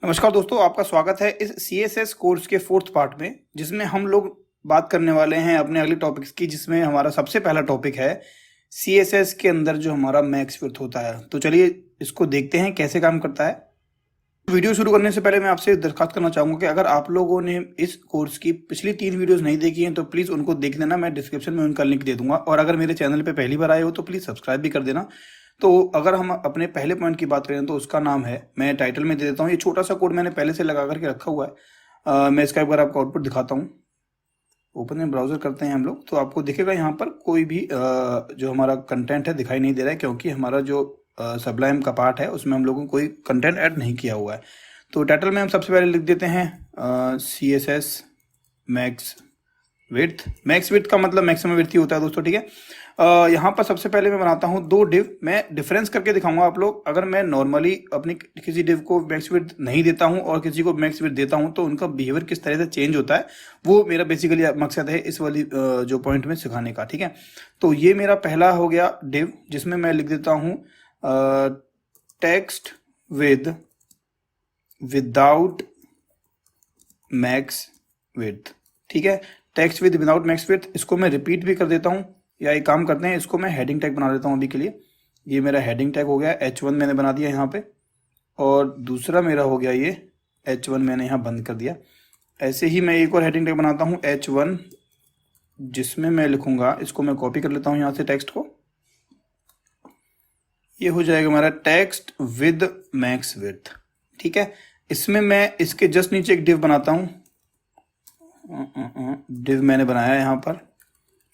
नमस्कार दोस्तों, आपका स्वागत है इस CSS कोर्स के फोर्थ पार्ट में, जिसमें हम लोग बात करने वाले हैं अपने अगले टॉपिक्स की, जिसमें हमारा सबसे पहला टॉपिक है CSS के अंदर जो हमारा मैक्स विड्थ होता है। तो चलिए इसको देखते हैं कैसे काम करता है। वीडियो शुरू करने से पहले मैं आपसे दरखास्त करना चाहूंगा कि अगर आप लोगों ने इस कोर्स की पिछली 3 वीडियोस नहीं देखी हैं तो प्लीज़ उनको देख लेना। मैं डिस्क्रिप्शन में उनका लिंक दे दूंगा, और अगर मेरे चैनल पे पहली बार आए हो तो प्लीज़ सब्सक्राइब भी कर देना। तो अगर हम अपने पहले पॉइंट की बात करें तो उसका नाम है, मैं टाइटल में दे देता हूँ, ये छोटा सा कोड मैंने पहले से लगा करके रखा हुआ है। मैं इसका एक बार आपको आउटपुट दिखाता हूँ। ओपन में ब्राउजर करते हैं हम लोग, तो आपको दिखेगा यहाँ पर कोई भी जो हमारा कंटेंट है दिखाई नहीं दे रहा है, क्योंकि हमारा जो सबलाइम का पार्ट है उसमें हम लोगों को कोई कंटेंट ऐड नहीं किया हुआ है। तो टाइटल में हम सबसे पहले लिख देते हैं CSS max width. Max width का मतलब मैक्सिमम विड्थ ही होता है दोस्तों, ठीक है। यहाँ पर सबसे पहले मैं बनाता हूँ 2 डिव। मैं डिफरेंस करके दिखाऊंगा आप लोग। अगर मैं नॉर्मली अपनी किसी डिव को मैक्स विड्थ नहीं देता हूँ और किसी को मैक्स विड्थ देता हूँ तो उनका बिहेवियर किस तरह से चेंज होता है, वो मेरा बेसिकली मकसद है इस वाली जो पॉइंट में सिखाने का, ठीक है। तो ये मेरा पहला हो गया डिव, जिसमें मैं लिख देता हूँ टेक्स्ट विदाउट मैक्स विड्थ, ठीक है। टेक्स्ट विदाउट मैक्स विड्थ, इसको मैं रिपीट भी कर देता हूँ, या एक काम करते हैं, इसको मैं हेडिंग टैग बना देता हूँ अभी के लिए। ये मेरा हेडिंग टैग हो गया, H1 मैंने बना दिया यहाँ पे, और दूसरा मेरा हो गया ये H1 मैंने यहाँ बंद कर दिया। ऐसे ही मैं एक और हेडिंग टैग बनाता हूँ H1, जिसमें मैं लिखूंगा, इसको मैं कॉपी कर लेता हूँ यहाँ से टेक्स्ट को। ये हो जाएगा हमारा टेक्स्ट विद मैक्स विड्थ, ठीक है। इसमें मैं इसके जस्ट नीचे एक डिव बनाता हूँ। डिव मैंने बनाया यहाँ पर,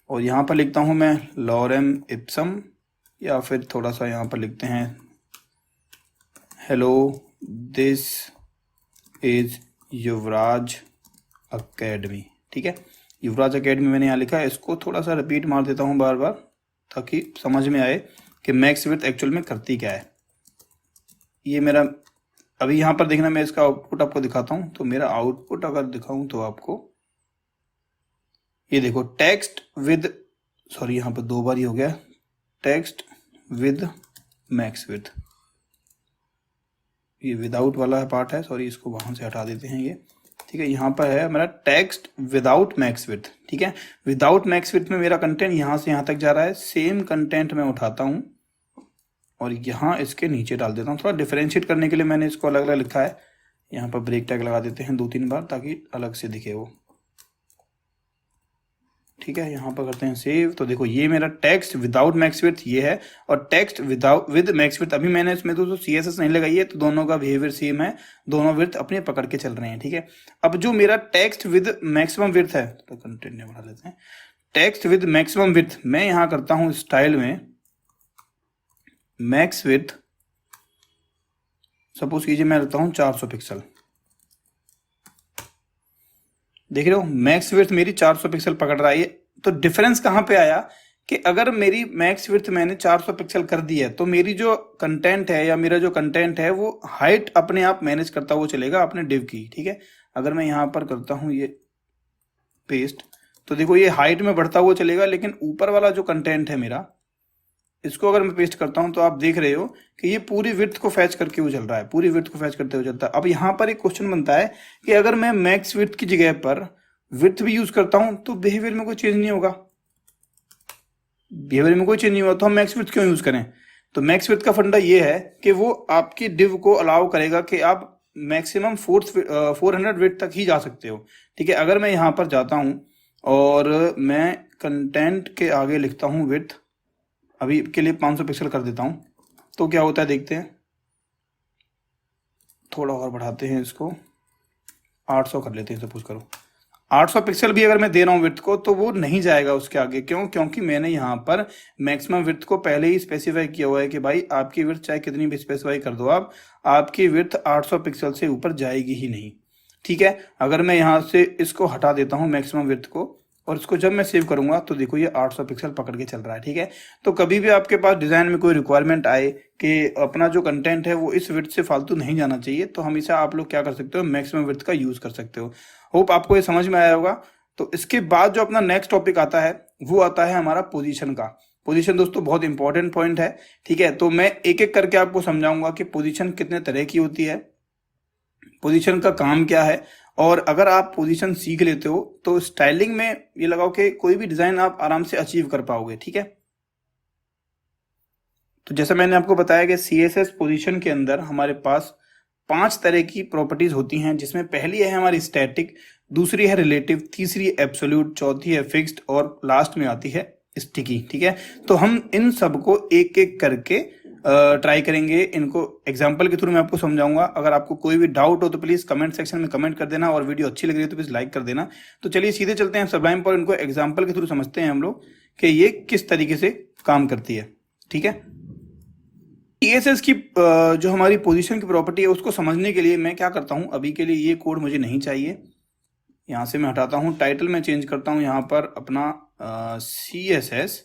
और यहाँ पर लिखता हूँ मैं लॉरेम इप्सम, या फिर थोड़ा सा यहाँ पर लिखते हैं hello this is Yuvraj academy, ठीक है। युवराज अकेडमी मैंने यहाँ लिखा है, इसको थोड़ा सा रिपीट मार देता हूँ बार बार, ताकि समझ में आए कि मैक्स विड्थ एक्चुअल में करती क्या है। ये मेरा अभी यहाँ पर देखना, मैं इसका आउटपुट आपको दिखाता हूँ। तो मेरा आउटपुट अगर दिखाऊं तो आपको ये देखो, टेक्स्ट विद, सॉरी यहाँ पर 2 बार ही हो गया, टेक्स्ट विद मैक्स विड्थ। ये विदाउट वाला पार्ट है, सॉरी, इसको वहां से हटा देते हैं ये, ठीक है। यहाँ पर है मेरा टेक्स्ट विदाउट मैक्स विड्थ, ठीक है। विदाउट मैक्स विड्थ में मेरा कंटेंट यहाँ से यहाँ तक जा रहा है। सेम कंटेंट मैं उठाता हूँ और यहाँ इसके नीचे डाल देता हूँ। थोड़ा डिफरेंशिएट करने के लिए मैंने इसको अलग अलग लिखा है। यहाँ पर ब्रेक टैग लगा देते हैं 2-3 बार, ताकि अलग से दिखे वो, ठीक है। यहाँ पर करते हैं सेव। तो देखो, ये मेरा टेक्स्ट विदाउट मैक्स विड्थ ये है, और टेक्स्ट विद मैक्स विड्थ, अभी मैंने इसमें तो CSS नहीं लगाई है, तो दोनों का बिहेवियर सेम है, दोनों विड्थ अपने पकड़ के चल रहे हैं, ठीक है। अब जो मेरा टेक्स्ट विद मैक्सिमम विड्थ है, तो कंटेंट बना लेते हैं, टेक्स्ट विद मैक्सिमम विड्थ, मैं यहाँ करता हूँ स्टाइल में मैक्स विड्थ, सपोज कीजिए मैं रखता हूँ 400 पिक्सल। देख रहे हो, मैक्स विड्थ मेरी 400 पिक्सल पकड़ रहा है। तो डिफरेंस कहां पे आया कि अगर मेरी मैक्स विड्थ मैंने 400 पिक्सल कर दी है, तो मेरी जो कंटेंट है, या मेरा जो कंटेंट है, वो हाइट अपने आप मैनेज करता हुआ चलेगा अपने डिव की, ठीक है। अगर मैं यहां पर करता हूं ये पेस्ट, तो देखो ये हाइट में बढ़ता हुआ चलेगा, लेकिन ऊपर वाला जो कंटेंट है मेरा, इसको अगर मैं पेस्ट करता हूं तो आप देख रहे हो कि ये पूरी विड्थ को फैच करके वो चल रहा है, पूरी विड्थ को फैच करते हुए चलता है। अब यहाँ पर एक क्वेश्चन बनता है कि अगर मैं मैक्स विड्थ की जगह पर विड्थ भी यूज करता हूं तो बिहेवियर में कोई चेंज नहीं होगा। बिहेवियर में कोई चेंज नहीं होगा तो हम मैक्स विड्थ क्यों यूज करें? तो मैक्स विड्थ का फंडा ये है कि वो आपकी डिव को अलाउ करेगा कि आप मैक्सिमम 400 विड्थ तक ही जा सकते हो, ठीक है। अगर मैं यहाँ पर जाता हूं और मैं कंटेंट के आगे लिखता हूं विड्थ, अभी के लिए 500 पिक्सल कर देता हूं, तो क्या होता है देखते हैं। थोड़ा और बढ़ाते हैं इसको, 800 कर लेते हैं, सपोज करो 800 पिक्सल भी अगर मैं दे रहा हूं विड्थ को, तो वो नहीं जाएगा उसके आगे। क्यों? क्योंकि मैंने यहाँ पर मैक्सिमम विड्थ को पहले ही स्पेसिफाई किया हुआ है कि भाई आपकी विड्थ चाहे कितनी भी स्पेसिफाई कर दो आप, आपकी विड्थ 800 पिक्सल से ऊपर जाएगी ही नहीं, ठीक है। अगर मैं यहाँ से इसको हटा देता हूँ मैक्सिमम विड्थ को, और इसको जब मैं सेव करूंगा तो देखो ये 800 पिक्सल पकड़ के चल रहा है, ठीक है। तो कभी भी आपके पास डिजाइन में कोई रिक्वायरमेंट आए कि अपना जो कंटेंट है वो इस विड्थ से फालतू नहीं जाना चाहिए, तो हमेशा आप लोग क्या कर सकते हो, मैक्सिमम विड्थ का यूज कर सकते हो। होप आपको ये समझ में आया होगा। तो इसके बाद जो अपना नेक्स्ट टॉपिक आता है वो आता है हमारा पोजीशन का। पोजीशन दोस्तों बहुत इंपॉर्टेंट पॉइंट है, ठीक है। तो मैं एक एक करके आपको समझाऊंगा कि पोजीशन कितने तरह की होती है, पोजीशन का काम क्या है, और अगर आप पोजीशन सीख लेते हो तो स्टाइलिंग में ये लगाओ कि कोई भी डिजाइन आप आराम से अचीव कर पाओगे। ठीक है, तो जैसा मैंने आपको बताया कि CSS पोजीशन के अंदर हमारे पास 5 तरह की प्रॉपर्टीज होती हैं, जिसमें पहली है हमारी स्टैटिक, दूसरी है रिलेटिव, तीसरी एब्सोल्यूट, चौथी है फिक्स्ड और लास्ट में आती है स्टिकी। ठीक है, तो हम इन सबको एक एक करके ट्राई करेंगे, इनको एग्जांपल के थ्रू मैं आपको समझाऊंगा। अगर आपको कोई भी डाउट हो तो प्लीज कमेंट सेक्शन में कमेंट कर देना, और वीडियो अच्छी लग रही है तो प्लीज लाइक कर देना। तो चलिए सीधे चलते हैं सबलाइन पर, इनको एग्जाम्पल के थ्रू समझते हैं हम लोग कि ये किस तरीके से काम करती है। ठीक है, CSS की जो हमारी पोजीशन की प्रॉपर्टी है उसको समझने के लिए मैं क्या करता हूं, अभी के लिए ये कोड मुझे नहीं चाहिए, यहां से मैं हटाता हूं, टाइटल में चेंज करता हूं यहां पर अपना CSS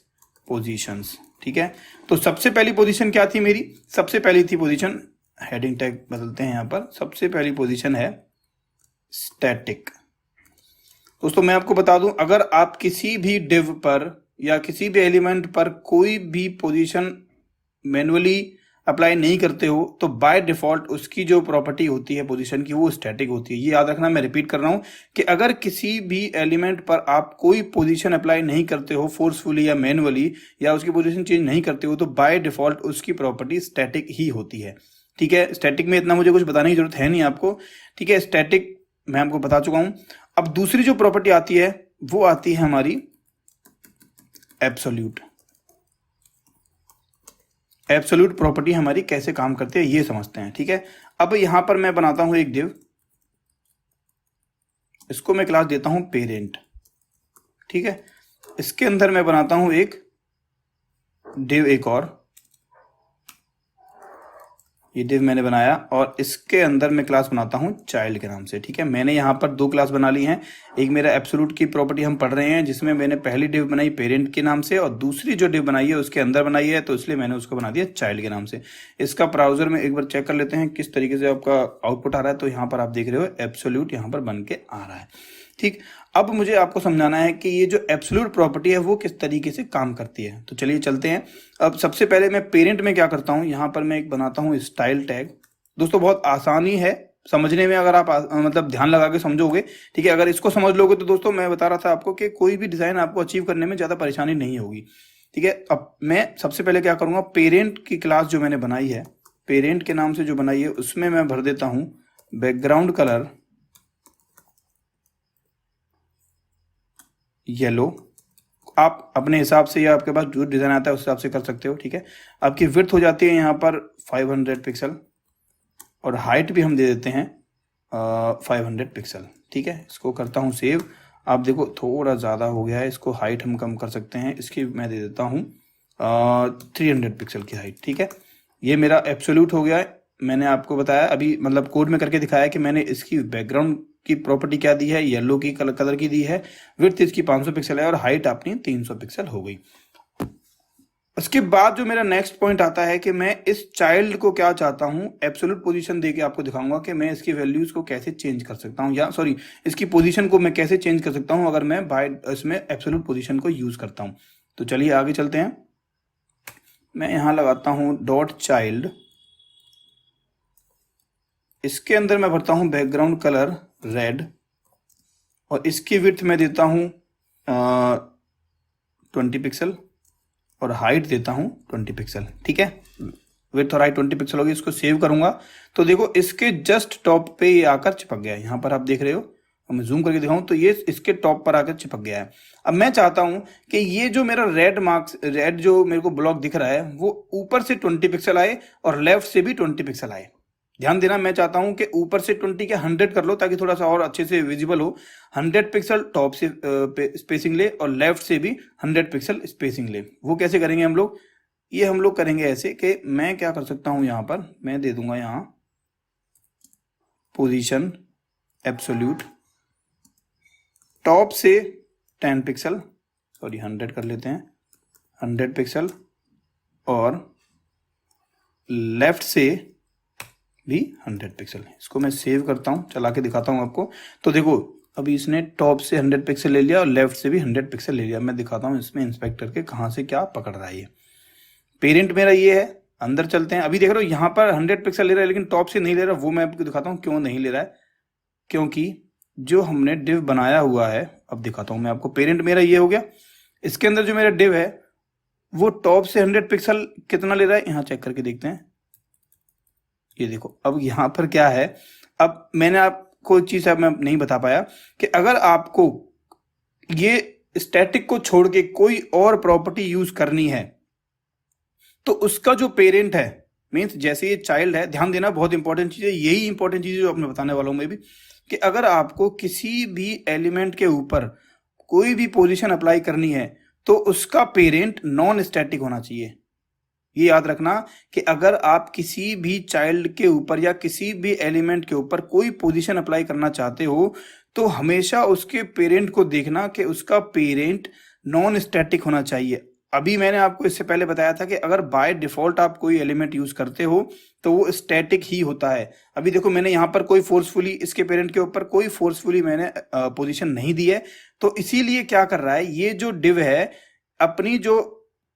पोजीशंस। ठीक है, तो सबसे पहली पोजीशन क्या थी मेरी, सबसे पहली थी पोजीशन, हेडिंग टैग बदलते हैं यहां पर, सबसे पहली पोजीशन है स्टैटिक। दोस्तों मैं आपको बता दूं, अगर आप किसी भी डिव पर या किसी भी एलिमेंट पर कोई भी पोजीशन मैनुअली अप्लाई नहीं करते हो तो बाय डिफॉल्ट उसकी जो प्रॉपर्टी होती है पोजीशन की वो स्टैटिक होती है। ये याद रखना, मैं रिपीट कर रहा हूं कि अगर किसी भी एलिमेंट पर आप कोई पोजीशन अप्लाई नहीं करते हो फोर्सफुली या मैनुअली, या उसकी पोजीशन चेंज नहीं करते हो, तो बाय डिफॉल्ट उसकी प्रॉपर्टी स्टैटिक ही होती है। ठीक है, स्टैटिक में इतना मुझे कुछ बताने की जरूरत है नहीं आपको। ठीक है, स्टैटिक मैं आपको बता चुका हूं। अब दूसरी जो प्रॉपर्टी आती है वो आती है हमारी एब्सोल्यूट। एब्सोल्यूट प्रॉपर्टी हमारी कैसे काम करती है ये समझते हैं। ठीक है, अब यहां पर मैं बनाता हूं एक डिव, इसको मैं क्लास देता हूं पेरेंट। ठीक है, इसके अंदर मैं बनाता हूं एक डिव, एक और ये डिव मैंने बनाया, और इसके अंदर मैं क्लास बनाता हूं चाइल्ड के नाम से। ठीक है, मैंने यहां पर 2 क्लास बना ली हैं। एक मेरा एब्सोल्यूट की प्रॉपर्टी हम पढ़ रहे हैं, जिसमें मैंने पहली डिव बनाई पेरेंट के नाम से, और दूसरी जो डिव बनाई है उसके अंदर बनाई है, तो इसलिए मैंने उसको बना दिया चाइल्ड के नाम से। इसका ब्राउजर में एक बार चेक कर लेते हैं किस तरीके से आपका आउटपुट आ रहा है। तो यहाँ पर आप देख रहे हो एब्सोल्यूट यहाँ पर बन के आ रहा है। ठीक, अब मुझे आपको समझाना है कि ये जो एब्सोल्यूट प्रॉपर्टी है वो किस तरीके से काम करती है। तो चलिए चलते हैं। अब सबसे पहले मैं पेरेंट में क्या करता हूं, यहां पर मैं एक बनाता हूं स्टाइल टैग। दोस्तों बहुत आसानी है समझने में, अगर आप मतलब ध्यान लगा के समझोगे। ठीक है, अगर इसको समझ लोगे तो दोस्तों मैं बता रहा था आपको कि कोई भी डिजाइन आपको अचीव करने में ज्यादा परेशानी नहीं होगी। ठीक है, अब मैं सबसे पहले क्या करूंगा, पेरेंट की क्लास जो मैंने बनाई है, पेरेंट के नाम से जो बनाई है, उसमें मैं भर देता हूं बैकग्राउंड कलर येलो। आप अपने हिसाब से या आपके पास जो डिजाइन आता है उस हिसाब से कर सकते हो। ठीक है, आपकी विड्थ हो जाती है यहाँ पर 500 पिक्सल, और हाइट भी हम दे देते हैं 500 पिक्सल। ठीक है, इसको करता हूँ सेव। आप देखो थोड़ा ज़्यादा हो गया है, इसको हाइट हम कम कर सकते हैं, इसकी मैं दे देता हूँ 300 पिक्सल की हाइट। ठीक है, ये मेरा एब्सोल्यूट हो गया है। मैंने आपको बताया अभी, मतलब कोड में करके दिखाया कि मैंने इसकी बैकग्राउंड की प्रॉपर्टी क्या दी है, येलो की कलर की दी है, विड्थ इसकी 500 पिक्सल है, और हाइट अपनी 300 पिक्सल हो गई। उसके बाद जो मेरा नेक्स्ट पॉइंट आता है कि मैं इस चाइल्ड को क्या चाहता हूं, एब्सोल्यूट पोजीशन देके आपको दिखाऊंगा कि मैं इसकी वैल्यूज को कैसे चेंज कर सकता हूं, या सॉरी इसकी पोजीशन को मैं कैसे चेंज कर सकता हूं अगर मैं बाय इसमें एब्सोल्यूट पोजीशन को यूज करता हूं। तो चलिए आगे चलते हैं। मैं यहां लगाता हूं डॉट चाइल्ड, इसके अंदर मैं भरता हूं बैकग्राउंड कलर रेड, और इसकी विड्थ मैं देता हूं 20 पिक्सल, और हाइट देता हूं 20 पिक्सल। ठीक है, विड्थ और हाइट 20 पिक्सल होगी। इसको सेव करूंगा तो देखो इसके जस्ट टॉप पे ये आकर चिपक गया है। यहां पर आप देख रहे हो, मैं जूम करके दिखाऊं तो ये इसके टॉप पर आकर चिपक गया है। अब मैं चाहता हूं कि ये जो मेरा रेड जो मेरे को ब्लॉक दिख रहा है वो ऊपर से 20 पिक्सल आए और लेफ्ट से भी 20 पिक्सल आए। ध्यान देना, मैं चाहता हूं कि ऊपर से 20 के 100 कर लो ताकि थोड़ा सा और अच्छे से विजिबल हो। 100 पिक्सल टॉप से स्पेसिंग ले, और लेफ्ट से भी 100 पिक्सल स्पेसिंग ले। वो कैसे करेंगे हम लोग, ये हम लोग करेंगे ऐसे कि मैं क्या कर सकता हूं, यहां पर मैं दे दूंगा यहां पोजीशन एब्सोल्यूट, टॉप से 10 पिक्सल, सॉरी 100 कर लेते हैं, 100 पिक्सल, और लेफ्ट से भी 100 पिक्सल। इसको मैं सेव करता हूं, चला के दिखाता हूं आपको। तो देखो अभी इसने टॉप से 100 पिक्सल ले लिया और लेफ्ट से भी 100 पिक्सल ले लिया। मैं दिखाता हूं इसमें इंस्पेक्टर के कहां से क्या पकड़ रहा है। ये पेरेंट मेरा ये है, अंदर चलते हैं। अभी देख रहे हो यहाँ पर 100 पिक्सल ले रहा है, लेकिन टॉप से नहीं ले रहा। वो मैं आपको दिखाता हूँ क्यों नहीं ले रहा है। क्योंकि जो हमने डिव बनाया हुआ है, अब दिखाता हूँ मैं आपको। पेरेंट मेरा ये हो गया, इसके अंदर जो मेरा डिव है वो टॉप से 100 पिक्सल कितना ले रहा है, यहाँ चेक करके देखते हैं। ये देखो, अब यहाँ पर क्या है, अब मैंने आपको एक चीज मैं नहीं बता पाया कि अगर आपको ये स्टैटिक को छोड़ के कोई और प्रॉपर्टी यूज करनी है तो उसका जो पेरेंट है, मीन्स जैसे ये चाइल्ड है, ध्यान देना बहुत इंपॉर्टेंट चीज है, यही इंपॉर्टेंट चीज है जो आपने बताने वाला हूं मैं भी, कि अगर आपको किसी भी एलिमेंट के ऊपर कोई भी पोजीशन अप्लाई करनी है तो उसका पेरेंट नॉन स्टैटिक होना चाहिए। ये याद रखना कि अगर आप किसी भी चाइल्ड के ऊपर या किसी भी एलिमेंट के ऊपर कोई पोजीशन अप्लाई करना चाहते हो तो हमेशा उसके पेरेंट को देखना कि उसका पेरेंट नॉन स्टैटिक होना चाहिए। अभी मैंने आपको इससे पहले बताया था कि अगर बाय डिफॉल्ट आप कोई एलिमेंट यूज करते हो तो वो स्टैटिक ही होता है। अभी देखो मैंने यहाँ पर कोई फोर्सफुली इसके पेरेंट के ऊपर कोई फोर्सफुली मैंने पोजीशन नहीं दी है, तो इसीलिए क्या कर रहा है, ये जो डिव है अपनी जो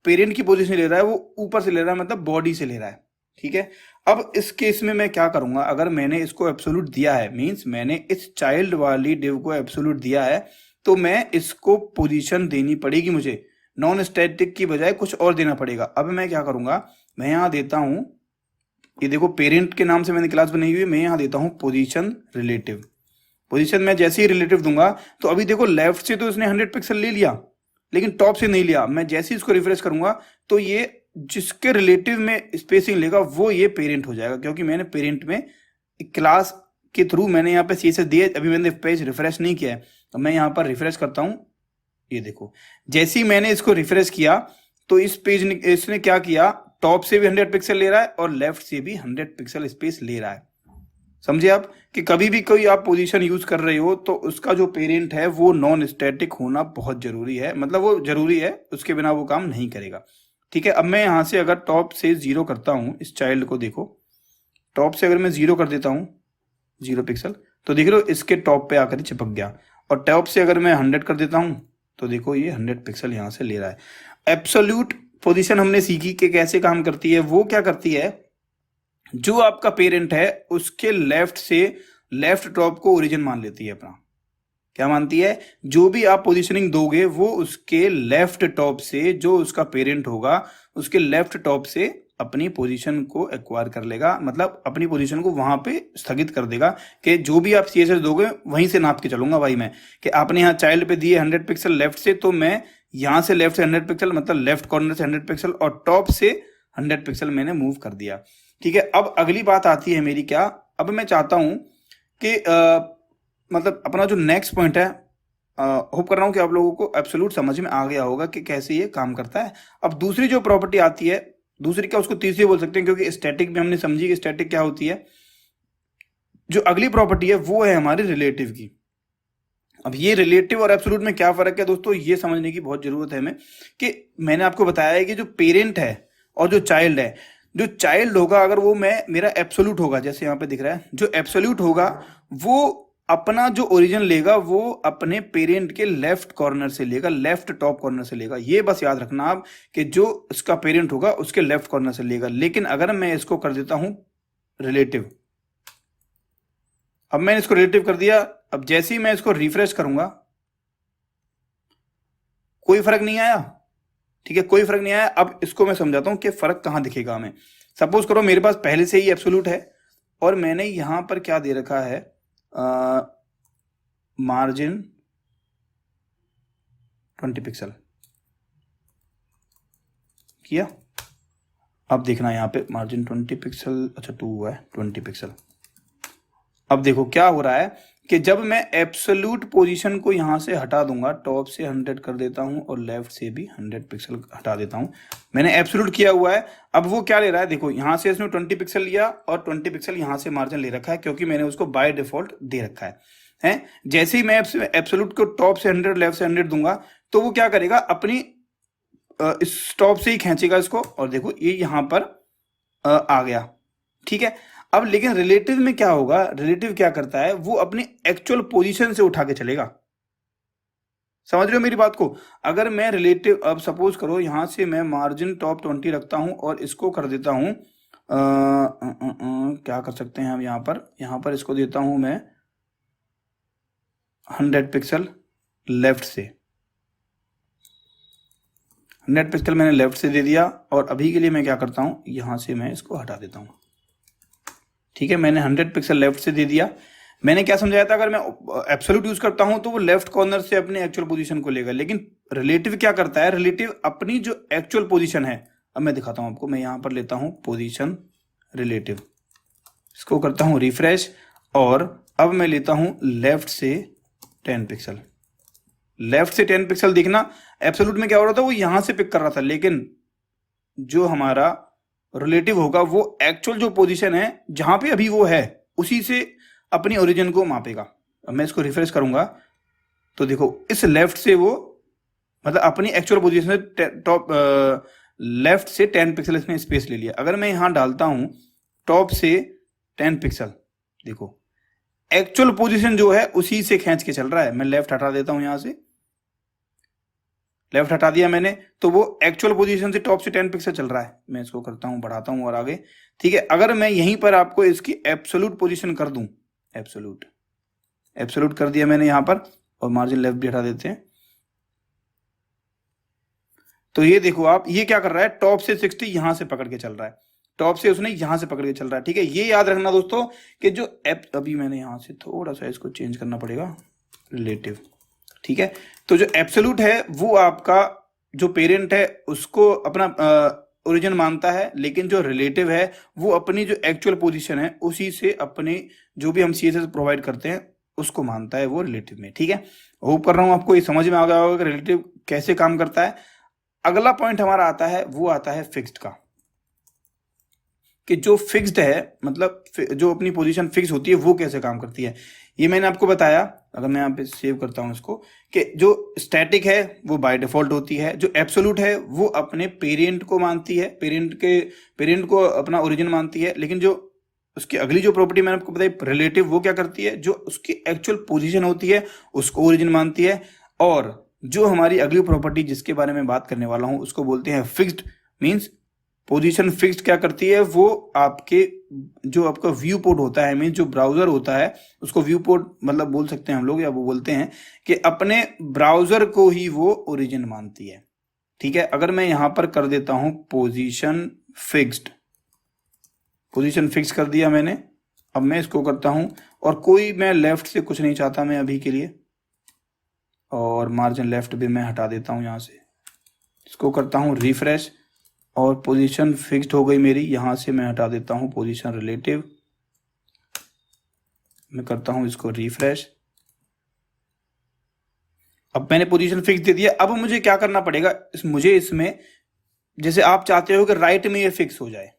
पेरेंट की पोजीशन ले रहा है वो ऊपर से ले रहा है, मतलब बॉडी से ले रहा है। ठीक है, अब इस केस में मैं क्या करूंगा, अगर मैंने इसको एब्सोल्यूट दिया है, मींस मैंने इस चाइल्ड वाली डिव को एब्सोल्यूट दिया है, तो मैं इसको पोजीशन देनी पड़ेगी, मुझे नॉन स्टैटिक की बजाय कुछ और देना पड़ेगा। अब मैं क्या करूंगा, मैं यहां देता हूं, ये देखो पेरेंट के नाम से मैंने क्लास बनाई हुई है, मैं यहां देता हूं पोजीशन रिलेटिव। पोजीशन में जैसे ही रिलेटिव दूंगा तो अभी देखो लेफ्ट से तो इसने 100 पिक्सल ले लिया लेकिन टॉप से नहीं लिया। मैं जैसे ही इसको रिफ्रेश करूंगा तो ये जिसके रिलेटिव में स्पेसिंग लेगा वो ये पेरेंट हो जाएगा, क्योंकि मैंने पेरेंट में क्लास के थ्रू मैंने यहाँ पे CSS दिए। अभी मैंने पेज रिफ्रेश नहीं किया है, तो मैं यहाँ पर रिफ्रेश करता हूँ। ये देखो जैसे ही मैंने इसको रिफ्रेश किया तो इस पेज ने इसने क्या किया, टॉप से भी 100 पिक्सल ले रहा है और लेफ्ट से भी 100 पिक्सल स्पेस ले रहा है। समझे आप कि कभी भी कोई आप पोजीशन यूज कर रहे हो तो उसका जो पेरेंट है वो नॉन स्टैटिक होना बहुत जरूरी है, मतलब वो जरूरी है, उसके बिना वो काम नहीं करेगा। ठीक है, अब मैं यहां से अगर टॉप से 0 करता हूं, इस चाइल्ड को देखो, टॉप से अगर मैं 0 कर देता हूं 0 पिक्सल, तो देख रहे हो इसके टॉप पे आकर चिपक गया। और टॉप से अगर मैं 100 कर देता हूं तो देखो ये 100 पिक्सल यहां से ले रहा है। एब्सोल्यूट पोजीशन हमने सीखी कि कैसे काम करती है। वो क्या करती है, जो आपका पेरेंट है उसके लेफ्ट से लेफ्ट टॉप को ओरिजिन मान लेती है अपना। क्या मानती है, जो भी आप पोजीशनिंग दोगे वो उसके लेफ्ट टॉप से, जो उसका पेरेंट होगा उसके लेफ्ट टॉप से अपनी पोजीशन को एक्वायर कर लेगा, मतलब अपनी पोजीशन को वहां पे स्थगित कर देगा कि जो भी आप CSS दोगे वहीं से नाप के चलूंगा भाई मैं, कि आपने यहाँ चाइल्ड पे दिए 100 पिक्सल लेफ्ट से, तो मैं यहां से लेफ्ट से 100 पिक्सल, मतलब लेफ्ट कॉर्नर से 100 पिक्सल और टॉप से 100 पिक्सल मैंने मूव कर दिया। ठीक है, अब अगली बात आती है मेरी, क्या, अब मैं चाहता हूं कि मतलब अपना जो नेक्स्ट पॉइंट है, होप कर रहा हूं कि आप लोगों को एब्सोल्यूट समझ में आ गया होगा कि कैसे ये काम करता है। अब दूसरी जो प्रॉपर्टी आती है, दूसरी क्या उसको तीसरी बोल सकते हैं, क्योंकि स्टैटिक में हमने समझी कि स्टैटिक क्या होती है। जो अगली प्रॉपर्टी है वो है हमारी रिलेटिव की। अब ये रिलेटिव और एब्सोल्यूट में क्या फर्क है दोस्तों, ये समझने की बहुत जरूरत है हमें, कि मैंने आपको बताया है कि जो पेरेंट है और जो चाइल्ड है, जो चाइल्ड होगा अगर वो मेरा एब्सोल्यूट होगा, जैसे यहाँ पे दिख रहा है, जो एब्सोल्यूट होगा वो अपना जो ओरिजिन लेगा वो अपने पेरेंट के लेफ्ट कॉर्नर से लेगा, लेफ्ट टॉप कॉर्नर से लेगा। ये बस याद रखना आप कि जो इसका पेरेंट होगा उसके लेफ्ट कॉर्नर से लेगा। लेकिन अगर मैं इसको कर देता हूं रिलेटिव, अब मैंने इसको रिलेटिव कर दिया, अब जैसे ही मैं इसको रिफ्रेश करूंगा कोई फर्क नहीं आया। ठीक है, कोई फर्क नहीं आया। अब इसको मैं समझाता हूं कि फर्क कहां दिखेगा हमें। सपोज करो मेरे पास पहले से ही एब्सोल्यूट है और मैंने यहां पर क्या दे रखा है, मार्जिन 20 पिक्सल किया। अब देखना यहां पे मार्जिन 20 पिक्सल, अच्छा 2 है 20 पिक्सल। अब देखो क्या हो रहा है कि जब मैं एब्सोल्यूट पोजीशन को यहां से हटा दूंगा, टॉप से 100 कर देता हूं और लेफ्ट से भी 100 पिक्सल हटा देता हूं, मैंने एब्सोल्यूट किया हुआ है। अब वो क्या ले रहा है, देखो यहां से इसने 20 पिक्सल लिया और 20 पिक्सल यहां से मार्जिन ले रखा है, क्योंकि मैंने उसको बाय डिफॉल्ट दे रखा है। जैसे ही मैं एब्सोल्यूट को टॉप से 100 लेफ्ट से 100 दूंगा तो वो क्या करेगा, अपनी इस टॉप से ही खींचेगा इसको, और देखो ये यहां पर आ गया। ठीक है, अब लेकिन रिलेटिव में क्या होगा, रिलेटिव क्या करता है, वो अपनी एक्चुअल पोजीशन से उठा के चलेगा। समझ रहे हो मेरी बात को? अगर मैं रिलेटिव, अब सपोज करो यहां से मैं मार्जिन टॉप 20 रखता हूं और इसको कर देता हूं क्या कर सकते हैं हम यहाँ पर इसको देता हूं मैं 100 पिक्सल लेफ्ट से। 100 पिक्सल मैंने लेफ्ट से दे दिया और अभी के लिए मैं क्या करता हूं, यहां से मैं इसको हटा देता हूं। ठीक है, मैंने 100 पिक्सल लेफ्ट से दे दिया। मैंने क्या समझाया था, अगर मैं एब्सोल्यूट यूज करता हूं तो वो लेफ्ट कॉर्नर से अपनी एक्चुअल पोजीशन को लेगा, लेकिन रिलेटिव क्या करता है, रिलेटिव अपनी जो एक्चुअल पोजीशन है, अब मैं दिखाता हूं आपको, मैं यहां पर लेता हूं पोजीशन रिलेटिव, इसको करता हूं रिफ्रेश और अब मैं लेता हूं लेफ्ट से 10 पिक्सल। लेफ्ट से 10 पिक्सल देखना, एब्सोल्यूट में क्या हो रहा था, वो यहां से पिक कर रहा था, लेकिन जो हमारा रिलेटिव होगा वो एक्चुअल जो पोजीशन है जहां पे अभी वो है उसी से अपनी ओरिजिन को मापेगा। अब मैं इसको रिफ्रेश करूंगा तो देखो इस लेफ्ट से वो मतलब अपनी एक्चुअल पोजीशन से टॉप लेफ्ट से 10 पिक्सल इसने स्पेस ले लिया। अगर मैं यहां डालता हूं टॉप से 10 पिक्सल, देखो एक्चुअल पोजीशन जो है उसी से खींच के चल रहा है। मैं लेफ्ट हटा देता हूं, यहां से लेफ्ट हटा दिया मैंने, तो वो एक्चुअल पोजीशन से टॉप से 10 पिक्सल चल रहा है। मैं इसको करता हूं, बढ़ाता हूं और आगे। ठीक है, अगर मैं यहीं पर आपको इसकी एब्सोल्यूट पोजीशन कर दूं, एब्सोल्यूट कर दिया मैंने यहां पर, और मार्जिन लेफ्ट भी हटा देते हैं, तो ये देखो आप, ये क्या कर रहा है, टॉप से 60 यहां से पकड़ के चल रहा है, टॉप से उसने यहां से पकड़ के चल रहा है। ठीक है, ये याद रखना दोस्तों कि जो अभी मैंने यहां से थोड़ा सा इसको चेंज करना पड़ेगा, रिलेटिव। ठीक है, तो जो एब्सोल्यूट है वो आपका जो पेरेंट है उसको अपना ओरिजिन मानता है, लेकिन जो रिलेटिव है वो अपनी जो एक्चुअल पोजीशन है उसी से अपने जो भी हम सीएसएस प्रोवाइड करते हैं उसको मानता है वो रिलेटिव में। ठीक है, होप कर रहा हूं आपको ये समझ में आ गया होगा कि रिलेटिव कैसे काम करता है। अगला पॉइंट हमारा आता है, वो आता है फिक्स्ड का, कि जो फिक्स्ड है मतलब जो अपनी पोजीशन फिक्स होती है वो कैसे काम करती है। ये मैंने आपको बताया, अगर मैं यहाँ पे सेव करता हूं इसको, कि जो स्टैटिक है वो बाय डिफॉल्ट होती है, जो एब्सोल्यूट है वो अपने पेरेंट को मानती है, पेरेंट को अपना ओरिजिन मानती है, लेकिन जो उसकी अगली जो प्रॉपर्टी मैंने आपको बताई रिलेटिव, वो क्या करती है, जो उसकी एक्चुअल पोजीशन होती है उसको ओरिजिन मानती है। और जो हमारी अगली प्रॉपर्टी जिसके बारे में बात करने वाला हूं उसको बोलते हैं फिक्स्ड। मींस पोजीशन फिक्स्ड क्या करती है, वो आपके जो आपका व्यू पोर्ट होता है, मीन जो ब्राउजर होता है उसको व्यू पोर्ट मतलब बोल सकते हैं हम लोग, या वो बोलते हैं कि अपने ब्राउजर को ही वो ओरिजिन मानती है। ठीक है, अगर मैं यहां पर कर देता हूं पोजीशन फिक्स्ड, पोजीशन फिक्स कर दिया मैंने, अब मैं इसको करता हूं और कोई मैं लेफ्ट से कुछ नहीं चाहता मैं अभी के लिए, और मार्जिन लेफ्ट भी मैं हटा देता हूं यहां से, इसको करता हूं रिफ्रेश और पोजीशन फिक्स्ड हो गई मेरी। यहां से मैं हटा देता हूं पोजीशन रिलेटिव, मैं करता हूं इसको रिफ्रेश। अब मैंने पोजीशन फिक्स दे दिया। अब मुझे क्या करना पड़ेगा, मुझे इसमें जैसे आप चाहते हो कि राइट में ये फिक्स हो जाए,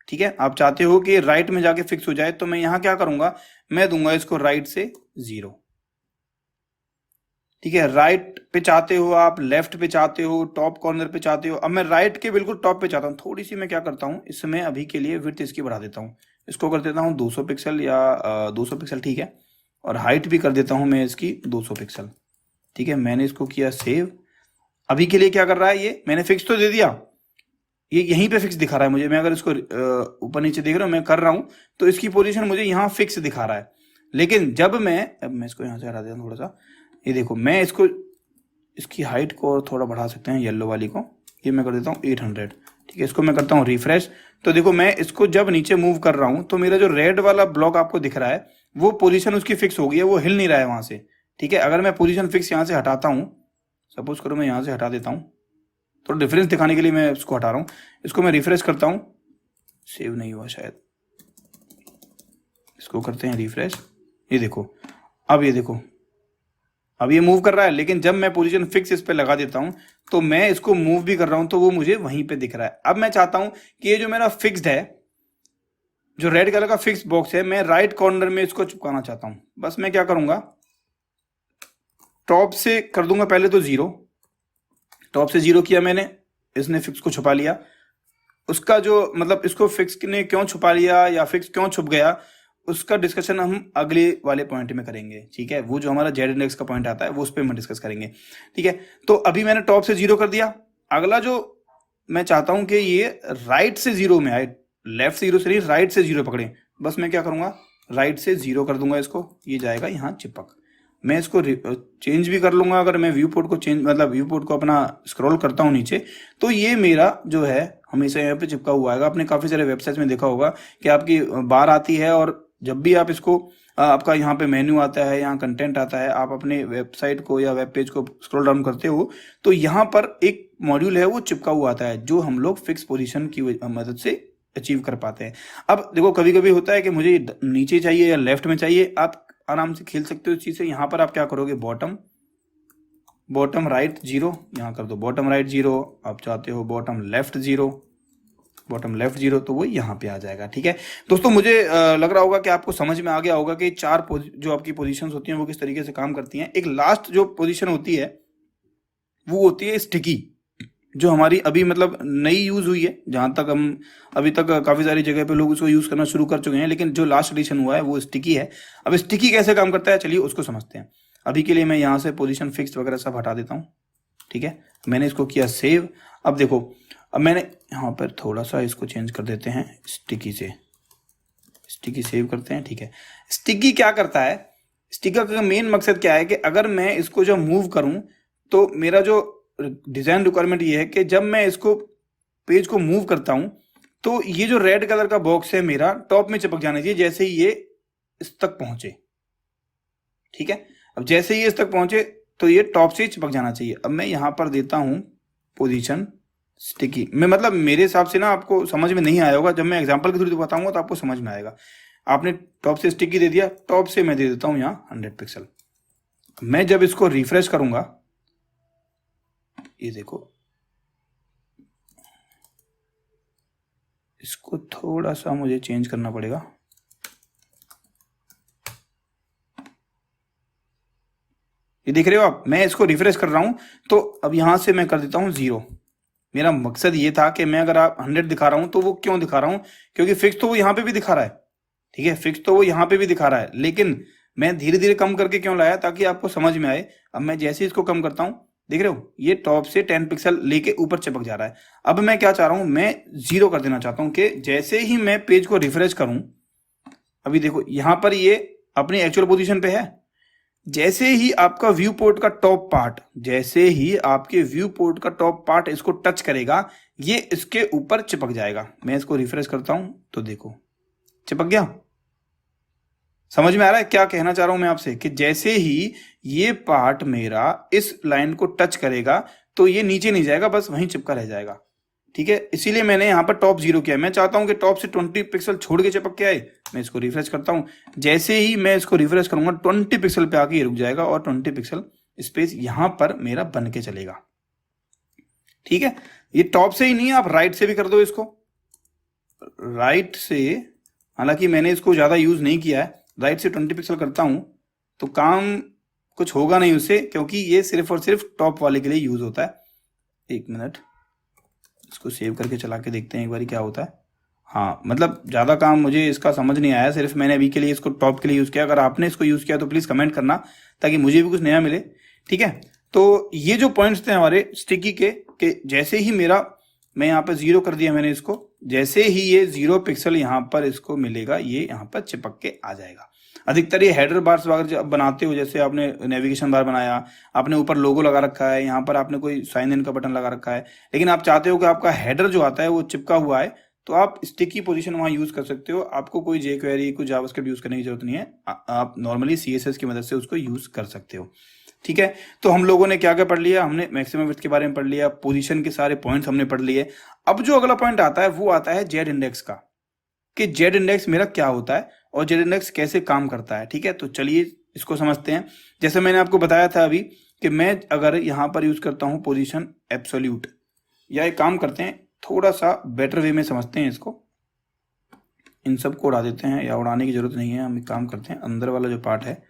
ठीक है, आप चाहते हो कि राइट में जाके फिक्स हो जाए, तो मैं यहां क्या करूंगा, मैं दूंगा इसको राइट से 0। ठीक है, राइट पे चाहते हो आप, लेफ्ट पे चाहते हो, टॉप कॉर्नर पे चाहते हो। अब मैं राइट के बिल्कुल टॉप पे चाहता हूँ, थोड़ी सी मैं क्या करता हूँ इसमें अभी के लिए विड्थ इसकी बढ़ा देता हूँ, इसको कर देता हूँ 200 पिक्सल या 200 पिक्सल। ठीक है, और हाइट भी कर देता हूँ मैं इसकी 200 पिक्सल। ठीक है, मैंने इसको किया सेव। अभी के लिए क्या कर रहा है, ये मैंने फिक्स तो दे दिया, ये यहीं पे फिक्स दिखा रहा है मुझे। मैं अगर इसको ऊपर नीचे देख रहा हूँ, मैं कर रहा हूँ तो इसकी पोजीशन मुझे यहाँ फिक्स दिखा रहा है। लेकिन जब अब मैं इसको यहाँ से हटा देता हूँ थोड़ा सा, ये देखो मैं इसको इसकी हाइट को और थोड़ा बढ़ा सकते हैं, येलो वाली को, ये मैं कर देता हूँ 800। ठीक है, इसको मैं करता हूँ रिफ्रेश, तो देखो मैं इसको जब नीचे मूव कर रहा हूँ तो मेरा जो रेड वाला ब्लॉक आपको दिख रहा है वो पोजीशन उसकी फिक्स हो गई है, वो हिल नहीं रहा है वहां से। ठीक है, अगर मैं पोजीशन फिक्स यहाँ से हटाता हूँ, सपोज करो मैं यहाँ से हटा देता हूँ, थोड़ा डिफरेंस दिखाने के लिए मैं इसको हटा रहा हूँ, इसको मैं रिफ्रेश करता हूँ, सेव नहीं हुआ शायद, इसको करते हैं रिफ्रेश। ये देखो, अब ये देखो, अब ये मूव कर रहा है, लेकिन जब मैं पोजीशन फिक्स इस पे लगा देता हूं तो मैं इसको मूव भी कर रहा हूं तो वो मुझे वहीं पे दिख रहा है। अब मैं चाहता हूं कि ये जो मेरा फिक्स्ड है, जो रेड कलर का फिक्स बॉक्स है, मैं राइट कॉर्नर में इसको चिपकाना चाहता हूं। बस मैं क्या करूंगा, टॉप से कर दूंगा पहले तो 0, टॉप से 0 किया मैंने, इसने फिक्स को छुपा लिया। उसका जो मतलब इसको फिक्स ने क्यों छुपा लिया या फिक्स क्यों छुप गया, उसका डिस्कशन हम अगले वाले पॉइंट में करेंगे, ठीक है। वो जो हमारा जेड इंडेक्स का पॉइंट आता है वो उस पर हम डिस्कस करेंगे, ठीक है। तो अभी मैंने टॉप से 0 कर दिया। अगला जो मैं चाहता हूं कि ये राइट से 0 में आए, लेफ्ट से 0 से नहीं, राइट से 0 पकड़े। बस मैं क्या करूंगा, राइट से 0 कर दूंगा इसको, ये जाएगा यहाँ चिपक। मैं इसको चेंज भी कर लूंगा, अगर मैं व्यू पोर्ट को चेंज मतलब व्यू पोर्ट को अपना स्क्रॉल करता हूँ नीचे, तो ये मेरा जो है हमेशा यहाँ पे चिपका हुआ आएगा। आपने काफी सारे वेबसाइट्स में देखा होगा कि आपकी बार आती है और जब भी आप इसको आपका यहाँ पे मेन्यू आता है, यहाँ कंटेंट आता है, आप अपने वेबसाइट को या वेब पेज को स्क्रॉल डाउन करते हो तो यहाँ पर एक मॉड्यूल है वो चिपका हुआ आता है, जो हम लोग फिक्स पोजीशन की मदद से अचीव कर पाते हैं। अब देखो कभी कभी होता है कि मुझे नीचे चाहिए या लेफ्ट में चाहिए, आप आराम से खेल सकते हो इस चीज से। यहाँ पर आप क्या करोगे, बॉटम राइट 0 यहाँ कर दो, बॉटम राइट 0। आप चाहते हो बॉटम लेफ्ट 0, तो वो यहाँ पे आ जाएगा, ठीक है। दोस्तों मुझे लग रहा होगा कि आपको समझ में आ गया होगा कि चार जो आपकी पोजीशंस होती हैं वो किस तरीके से काम करती हैं। एक लास्ट जो पोजीशन होती है वो होती है स्टिकी, जो हमारी अभी मतलब नई यूज हुई है। जहां तक हम अभी तक काफी सारी जगह पे लोग उसको यूज करना शुरू कर चुके हैं, लेकिन जो लास्ट एडिशन हुआ है वो स्टिकी है। अब स्टिकी कैसे काम करता है, चलिए उसको समझते हैं। अभी के लिए मैं यहाँ से पोजीशन फिक्स वगैरह सब हटा देता हूँ, ठीक है। मैंने इसको किया सेव। अब देखो, अब मैंने यहाँ पर थोड़ा सा इसको चेंज कर देते हैं, स्टिकी से स्टिकी सेव करते हैं, ठीक है। स्टिकी क्या करता है, स्टिकी का मेन मकसद क्या है कि अगर मैं इसको जब मूव करूं तो मेरा जो डिजाइन रिक्वायरमेंट ये है कि जब मैं इसको पेज को मूव करता हूं तो ये जो रेड कलर का बॉक्स है मेरा टॉप में चिपक जाना चाहिए, जैसे ही ये इस तक पहुंचे, ठीक है। अब जैसे ही इस तक पहुंचे तो ये टॉप से चिपक जाना चाहिए। अब मैं यहां पर देता हूं पोजीशन स्टिकी में, मतलब मेरे हिसाब से ना आपको समझ में नहीं आया होगा, जब मैं एग्जांपल के थ्रू बताऊंगा तो आपको समझ में आएगा। आपने टॉप से स्टिकी दे दिया, टॉप से मैं दे देता हूं यहाँ 100 पिक्सल। मैं जब इसको रिफ्रेश करूंगा, ये देखो, इसको थोड़ा सा मुझे चेंज करना पड़ेगा। ये देख रहे हो आप, मैं इसको रिफ्रेश कर रहा हूं तो अब यहां से मैं कर देता हूं 0। मेरा मकसद ये था कि मैं अगर आप 100 दिखा रहा हूं तो वो क्यों दिखा रहा हूं, क्योंकि फिक्स तो वो यहां पे भी दिखा रहा है, ठीक है। फिक्स तो वो यहां पे भी दिखा रहा है, लेकिन मैं धीरे धीरे कम करके क्यों लाया, ताकि आपको समझ में आए। अब मैं जैसे इसको कम करता हूं, देख रहे हो ये टॉप से 10 पिक्सल लेके ऊपर चिपक जा रहा है। अब मैं क्या चाह रहा हूं, मैं 0 कर देना चाहता हूं कि जैसे ही मैं पेज को रिफ्रेश करूं, अभी देखो यहां पर ये अपनी एक्चुअल पोजीशन पे है। जैसे ही आपका व्यू पोर्ट का टॉप पार्ट, जैसे ही आपके व्यू पोर्ट का टॉप पार्ट इसको टच करेगा, ये इसके ऊपर चिपक जाएगा। मैं इसको रिफ्रेश करता हूं तो देखो चिपक गया। समझ में आ रहा है क्या कहना चाह रहा हूं मैं आपसे, कि जैसे ही ये पार्ट मेरा इस लाइन को टच करेगा तो ये नीचे नहीं जाएगा, बस वहीं चिपका रह जाएगा, ठीक है। इसीलिए मैंने यहाँ पर टॉप 0 किया। मैं चाहता हूं कि टॉप से 20 पिक्सल छोड़ के चिपक के आए। मैं इसको रिफ्रेश करता हूं, जैसे ही मैं इसको रिफ्रेश करूंगा 20 पिक्सल पे आके ये रुक जाएगा और 20 पिक्सल स्पेस यहां पर मेरा बन के चलेगा, ठीक है। ये टॉप से ही नहीं, आप राइट से भी कर दो इसको, राइट से। हालांकि मैंने इसको ज्यादा यूज नहीं किया है, राइट से 20 पिक्सल करता हूं तो काम कुछ होगा नहीं उससे, क्योंकि ये सिर्फ और सिर्फ टॉप वाले के लिए यूज होता है। एक मिनट, इसको सेव करके चला के देखते हैं एक बार क्या होता है। हाँ, मतलब ज़्यादा काम मुझे इसका समझ नहीं आया, सिर्फ मैंने अभी के लिए इसको टॉप के लिए यूज़ किया। अगर आपने इसको यूज़ किया तो प्लीज़ कमेंट करना, ताकि मुझे भी कुछ नया मिले, ठीक है। तो ये जो पॉइंट्स थे हमारे स्टिकी के जैसे ही मेरा, मैं यहाँ पर 0 कर दिया मैंने इसको, जैसे ही ये 0 पिक्सल यहाँ पर इसको मिलेगा, ये यहाँ पर चिपक के आ जाएगा। अधिकतर ये हेडर बार्स वगैरह जब बनाते हो, जैसे आपने नेविगेशन बार बनाया, आपने ऊपर लोगो लगा रखा है, यहाँ पर आपने कोई साइन इन का बटन लगा रखा है, लेकिन आप चाहते हो कि आपका हेडर जो आता है वो चिपका हुआ है, तो आप स्टिकी पोजीशन वहां यूज कर सकते हो। आपको कोई jQuery कोई जावास्क्रिप्ट यूज करने की जरूरत नहीं है, आप नॉर्मली CSS की मदद से उसको यूज कर सकते हो, ठीक है। तो हम लोगों ने क्या क्या पढ़ लिया, हमने मैक्सिमम विड्थ के बारे में पढ़ लिया, पोजीशन के सारे पॉइंट्स हमने पढ़ लिए। अब जो अगला पॉइंट आता है वो आता है जेड इंडेक्स का, कि जेड इंडेक्स मेरा क्या होता है और जेड इंडेक्स कैसे काम करता है, ठीक है। तो चलिए इसको समझते हैं। जैसे मैंने आपको बताया था अभी कि मैं अगर यहां पर यूज करता हूं पोजीशन एब्सोल्यूट, या एक काम करते हैं थोड़ा सा बेटर वे में समझते हैं इसको, इन सबको उड़ा देते हैं, या उड़ाने की जरूरत नहीं है। हम एक काम करते हैं, अंदर वाला जो पार्ट है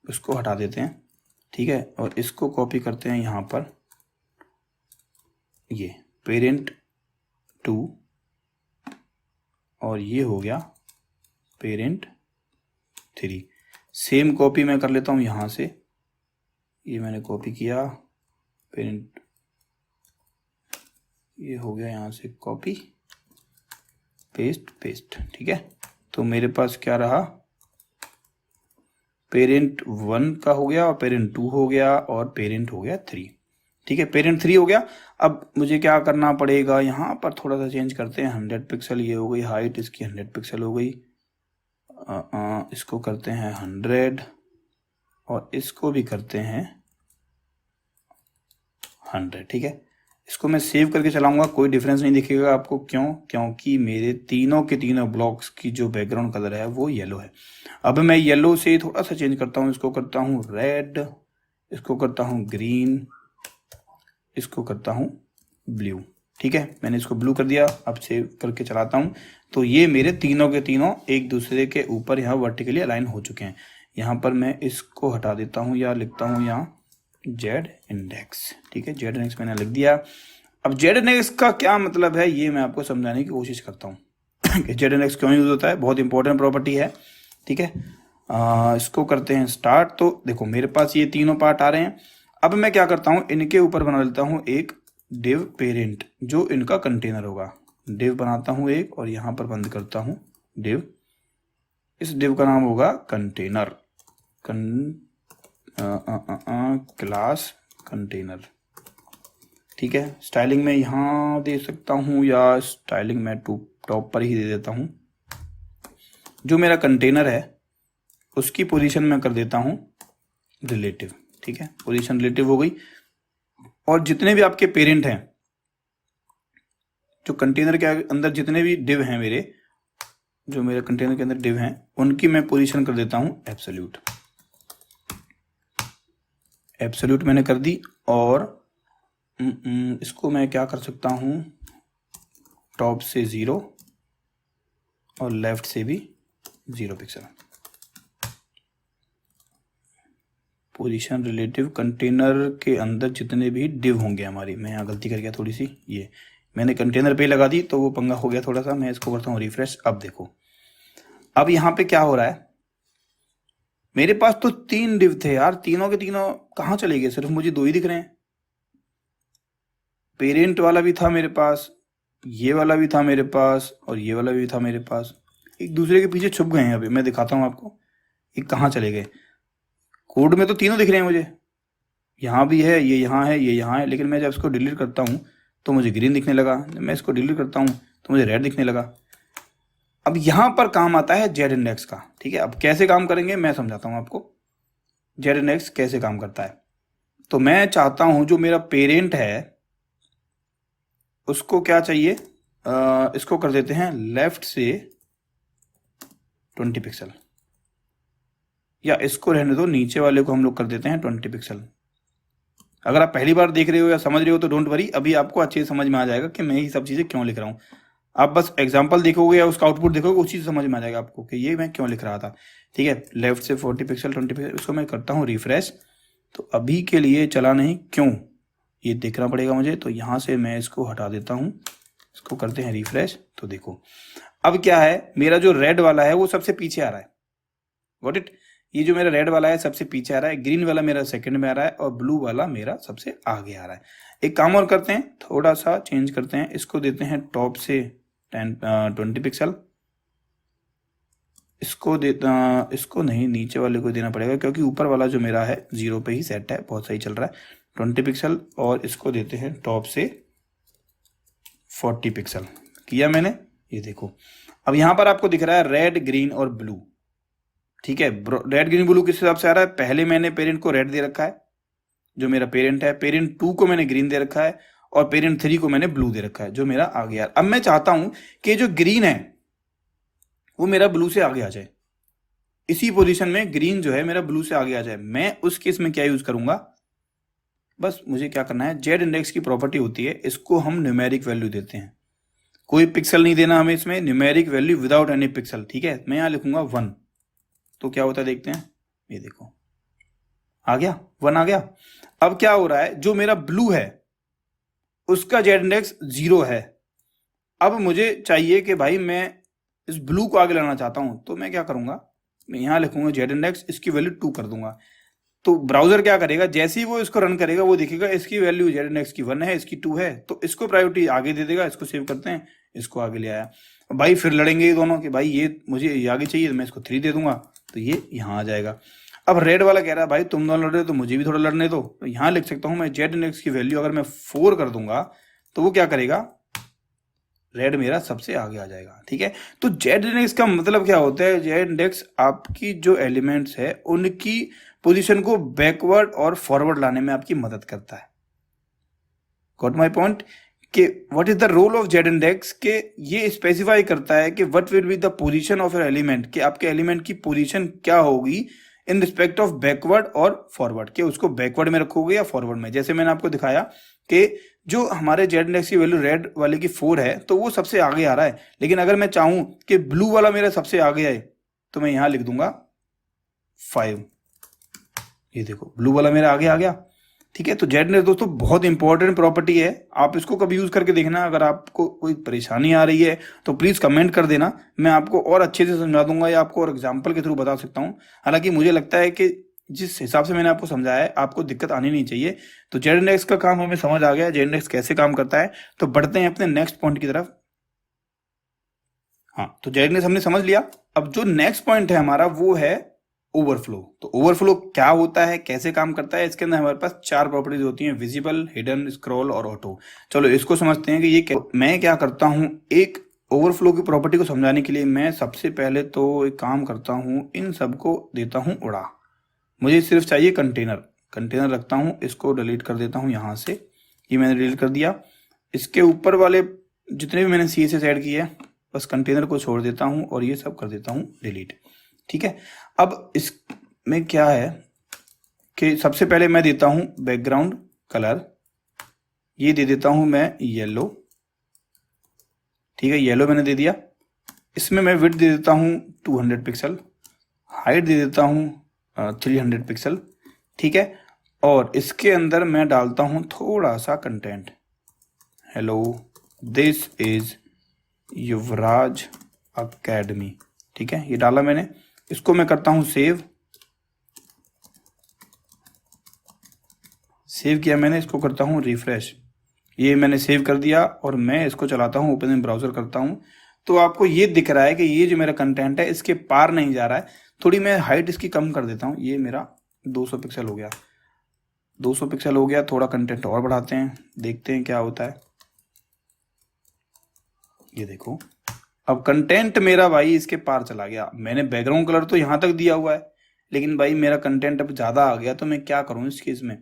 उसको हटा देते हैं, ठीक है, और इसको कॉपी करते हैं यहाँ पर, ये पेरेंट 2, और ये हो गया पेरेंट 3। सेम कॉपी मैं कर लेता हूँ यहाँ से, ये मैंने कॉपी किया, पेरेंट, ये हो गया यहाँ से कॉपी पेस्ट पेस्ट, ठीक है। तो मेरे पास क्या रहा, पेरेंट 1 का हो गया और पेरेंट 2 हो गया और पेरेंट हो गया 3, ठीक है। पेरेंट 3 हो गया। अब मुझे क्या करना पड़ेगा, यहाँ पर थोड़ा सा चेंज करते हैं, 100 पिक्सल ये हो गई हाइट, इसकी 100 पिक्सल हो गई, इसको करते हैं 100 और इसको भी करते हैं 100, ठीक है। इसको मैं सेव करके चलाऊंगा, कोई डिफरेंस नहीं दिखेगा आपको। क्यों? क्योंकि मेरे तीनों के तीनों ब्लॉक्स की जो बैकग्राउंड कलर है वो येलो है। अब मैं येलो से थोड़ा सा चेंज करता हूँ, इसको करता हूँ रेड, इसको करता हूँ ग्रीन, इसको करता हूँ ब्लू, ठीक है। मैंने इसको ब्लू कर दिया। अब सेव करके चलाता हूँ तो ये मेरे तीनों के तीनों एक दूसरे के ऊपर यहाँ वर्टिकली अलाइन हो चुके हैं। यहाँ पर मैं इसको हटा देता हूँ या लिखता हूँ यहाँ जेड इंडेक्स, ठीक है। जेड इंडेक्स मैंने लिख दिया। अब जेड इंडेक्स का क्या मतलब है ये मैं आपको समझाने की कोशिश करता हूँ कि जेड इंडेक्स क्यों यूज होता है, बहुत इंपॉर्टेंट प्रॉपर्टी है, ठीक है। इसको करते हैं स्टार्ट। तो देखो मेरे पास ये तीनों पार्ट आ रहे हैं। अब मैं क्या करता हूँ, इनके ऊपर बना लेता हूँ एक डिव पेरेंट जो इनका कंटेनर होगा। डिव बनाता हूँ एक और यहाँ पर बंद करता हूँ डिव। इस डिव का नाम होगा कंटेनर, क्लास कंटेनर, ठीक है। स्टाइलिंग में यहाँ दे सकता हूँ या स्टाइलिंग में टॉप पर ही दे देता हूँ। जो मेरा कंटेनर है उसकी पोजीशन में कर देता हूँ रिलेटिव, ठीक है। पोजीशन रिलेटिव हो गई। और जितने भी आपके पेरेंट हैं, जो कंटेनर के अंदर जितने भी डिव हैं मेरे, जो मेरे कंटेनर के अंदर डिव हैं, उनकी मैं पोजीशन कर देता हूँ एब्सोल्यूट। एब्सोल्यूट मैंने कर दी। और इसको मैं क्या कर सकता हूँ, टॉप से 0 और लेफ्ट से भी 0 पिक्सल। पोजीशन रिलेटिव कंटेनर के अंदर जितने भी डिव होंगे हमारी, मैं यहाँ गलती कर गया थोड़ी सी, ये मैंने कंटेनर पे लगा दी तो वो पंगा हो गया थोड़ा सा। मैं इसको करता हूँ रिफ्रेश। अब देखो, अब यहाँ पे क्या हो रहा है, मेरे पास तो 3 डिव थे यार, तीनों के तीनों कहाँ चले गए, सिर्फ मुझे 2 ही दिख रहे हैं। पेरेंट वाला भी था मेरे पास, ये वाला भी था मेरे पास और ये वाला भी था मेरे पास, एक दूसरे के पीछे छुप गए हैं। अभी मैं दिखाता हूँ आपको ये कहाँ चले गए। कोड में तो तीनों दिख रहे हैं मुझे, यहाँ भी है, ये यहाँ है, ये यहाँ है, लेकिन मैं जब इसको डिलीट करता हूँ तो मुझे ग्रीन दिखने लगा, जब मैं इसको डिलीट करता हूँ तो मुझे रेड दिखने लगा। अब यहाँ पर काम आता है जेड इंडेक्स का, ठीक है। अब कैसे काम करेंगे मैं समझाता हूँ आपको, जेड इंडेक्स कैसे काम करता है। तो मैं चाहता हूँ जो मेरा पेरेंट है उसको क्या चाहिए, इसको कर देते हैं लेफ्ट से 20 पिक्सल, या इसको रहने दो, नीचे वाले को हम लोग कर देते हैं 20 पिक्सल। अगर आप पहली बार देख रहे हो या समझ रहे हो तो डोंट वरी, अभी आपको अच्छे से समझ में आ जाएगा कि मैं ये सब चीज़ें क्यों लिख रहा हूँ। आप बस एग्जाम्पल देखोगे या उसका आउटपुट देखोगे, उस चीज़ समझ में आ जाएगा आपको कि ये मैं क्यों लिख रहा था, ठीक है। लेफ्ट से 40 पिक्सल 20 पिक्सल, इसको मैं करता हूँ रिफ्रेश। तो अभी के लिए चला नहीं, क्यों ये देखना पड़ेगा मुझे। तो यहाँ से मैं इसको हटा देता हूँ, इसको करते हैं रिफ्रेश। तो देखो अब क्या है, मेरा जो रेड वाला है वो सबसे पीछे आ रहा है, गॉट इट। ये जो मेरा रेड वाला है सबसे पीछे आ रहा है, ग्रीन वाला मेरा सेकंड में आ रहा है और ब्लू वाला मेरा सबसे आगे आ रहा है। एक काम और करते हैं, थोड़ा सा चेंज करते हैं, इसको देते हैं टॉप से 20 पिक्सल। इसको इसको नहीं, नीचे वाले को देना पड़ेगा क्योंकि ऊपर वाला जो मेरा है 0 पे ही सेट है, बहुत सही चल रहा है। 20 पिक्सल और इसको देते हैं टॉप से 40 पिक्सल किया मैंने। ये देखो अब यहाँ पर आपको दिख रहा है रेड ग्रीन और ब्लू, ठीक है। रेड ग्रीन ब्लू किस हिसाब से आ रहा है, पहले मैंने पेरेंट को रेड दे रखा है जो मेरा पेरेंट है, पेरेंट 2 को मैंने ग्रीन दे रखा है और पेरेंट 3 को मैंने ब्लू दे रखा है जो मेरा आ गया। अब मैं चाहता हूं कि जो ग्रीन है वो मेरा ब्लू से आगे आ जाए, इसी पोजीशन में ग्रीन जो है मेरा ब्लू से आगे आ जाए। मैं उस केस में क्या यूज करूंगा, बस मुझे क्या करना है, जेड इंडेक्स की प्रॉपर्टी होती है, इसको हम न्यूमेरिक वैल्यू देते हैं। कोई पिक्सल नहीं देना हमें इसमें, numeric value without any pixel, ठीक है। मैं यहां लिखूंगा 1, तो क्या होता है देखते हैं। ये देखो आ गया, 1 आ गया। अब क्या हो रहा है, जो मेरा ब्लू है उसका जेड इंडेक्स 0 है। अब मुझे चाहिए कि भाई मैं इस ब्लू को आगे लाना चाहता हूं, तो मैं क्या करूंगा, मैं यहाँ लिखूंगा जेड इंडेक्स, इसकी वैल्यू 2 कर दूंगा। तो ब्राउजर क्या करेगा, जैसे ही वो इसको रन करेगा वो देखेगा इसकी वैल्यू जेड इंडेक्स की 1 है, इसकी 2 है, तो इसको प्रायोरिटी आगे दे देगा। इसको सेव करते हैं, इसको आगे ले आया। भाई फिर लड़ेंगे ये दोनों कि भाई ये मुझे ये आगे चाहिए, तो मैं इसको 3 दे दूंगा, तो ये यहाँ आ जाएगा। अब रेड वाला कह रहा है भाई तुम दोनों लड़ रहे हो तो मुझे भी थोड़ा लड़ने दो, तो यहाँ लिख सकता हूँ मैं जेड इंडेक्स की वैल्यू अगर मैं 4 कर दूंगा तो वो क्या करेगा, रेड मेरा सबसे आगे आ जाएगा। ठीक है, तो जेड इंडेक्स का मतलब क्या होता है, जेड इंडेक्स आपकी जो एलिमेंट्स है उनकी पोजीशन को बैकवर्ड और फॉरवर्ड लाने में आपकी मदद करता है। गॉट माय पॉइंट कि what is the role of Z index, के ये स्पेसिफाई करता है कि what will be the position of your element, कि आपके एलिमेंट की पोजीशन क्या होगी इन रिस्पेक्ट ऑफ बैकवर्ड और फॉरवर्ड, कि उसको बैकवर्ड में रखोगे या फॉरवर्ड में। जैसे मैंने आपको दिखाया कि जो हमारे जेड इंडेक्स की वैल्यू रेड वाले की 4 है तो वो सबसे आगे आ रहा है, लेकिन अगर मैं चाहूं कि ब्लू वाला मेरा सबसे आगे आए तो मैं यहां लिख दूंगा 5। ये देखो ब्लू वाला मेरा आगे आ गया। ठीक है, तो जेड इंडेक्स दोस्तों बहुत इंपॉर्टेंट प्रॉपर्टी है, आप इसको कभी यूज करके देखना। अगर आपको कोई परेशानी आ रही है तो प्लीज कमेंट कर देना, मैं आपको और अच्छे से समझा दूंगा या आपको और एग्जांपल के थ्रू बता सकता हूं। हालांकि मुझे लगता है कि जिस हिसाब से मैंने आपको समझाया है आपको दिक्कत आनी नहीं चाहिए। तो जेड इंडेक्स का काम हमें समझ आ गया, जेड इंडेक्स कैसे काम करता है। तो बढ़ते हैं अपने नेक्स्ट पॉइंट की तरफ। हाँ, तो जेड इंडेक्स हमने समझ लिया। अब जो नेक्स्ट पॉइंट है हमारा वो है ओवरफ्लो। तो ओवरफ्लो क्या होता है, कैसे काम करता है, इसके अंदर हमारे पास 4 प्रॉपर्टीज होती हैं, विजिबल, हिडन, स्क्रॉल और ऑटो। चलो इसको समझते हैं कि ये मैं क्या करता हूं। एक ओवरफ्लो की प्रॉपर्टी को समझाने के लिए मैं सबसे पहले तो एक काम करता हूं, इन सबको देता हूं उड़ा। मुझे सिर्फ चाहिए कंटेनर रखता हूं, इसको डिलीट कर देता हूं यहां से, ये मैंने डिलीट कर दिया। इसके ऊपर वाले जितने भी मैंने CSS ऐड किए हैं बस कंटेनर को छोड़ देता हूं और ये सब कर देता हूं डिलीट। ठीक है, अब इसमें क्या है कि सबसे पहले मैं देता हूं बैकग्राउंड कलर, ये दे देता हूं मैं येलो। ठीक है, येलो मैंने दे दिया। इसमें मैं विड्थ दे देता हूं 200 पिक्सल, हाइट दे देता हूं 300 पिक्सल। ठीक है, और इसके अंदर मैं डालता हूं थोड़ा सा content, hello this is Yuvraj academy. ठीक है, ये डाला मैंने, इसको मैं करता हूं सेव किया मैंने, इसको करता हूं रिफ्रेश। ये मैंने सेव कर दिया और मैं इसको चलाता हूं, ओपन इन ब्राउजर करता हूं, तो आपको ये दिख रहा है कि ये जो मेरा कंटेंट है इसके पार नहीं जा रहा है। थोड़ी मैं हाइट इसकी कम कर देता हूं, ये मेरा 200 पिक्सल हो गया, 200 पिक्सल हो गया। थोड़ा कंटेंट और बढ़ाते हैं, देखते हैं क्या होता है। ये देखो अब कंटेंट मेरा भाई इसके पार चला गया। मैंने बैकग्राउंड कलर तो यहां तक दिया हुआ है, लेकिन भाई मेरा कंटेंट अब ज्यादा आ गया, तो मैं क्या करूं इस केस में,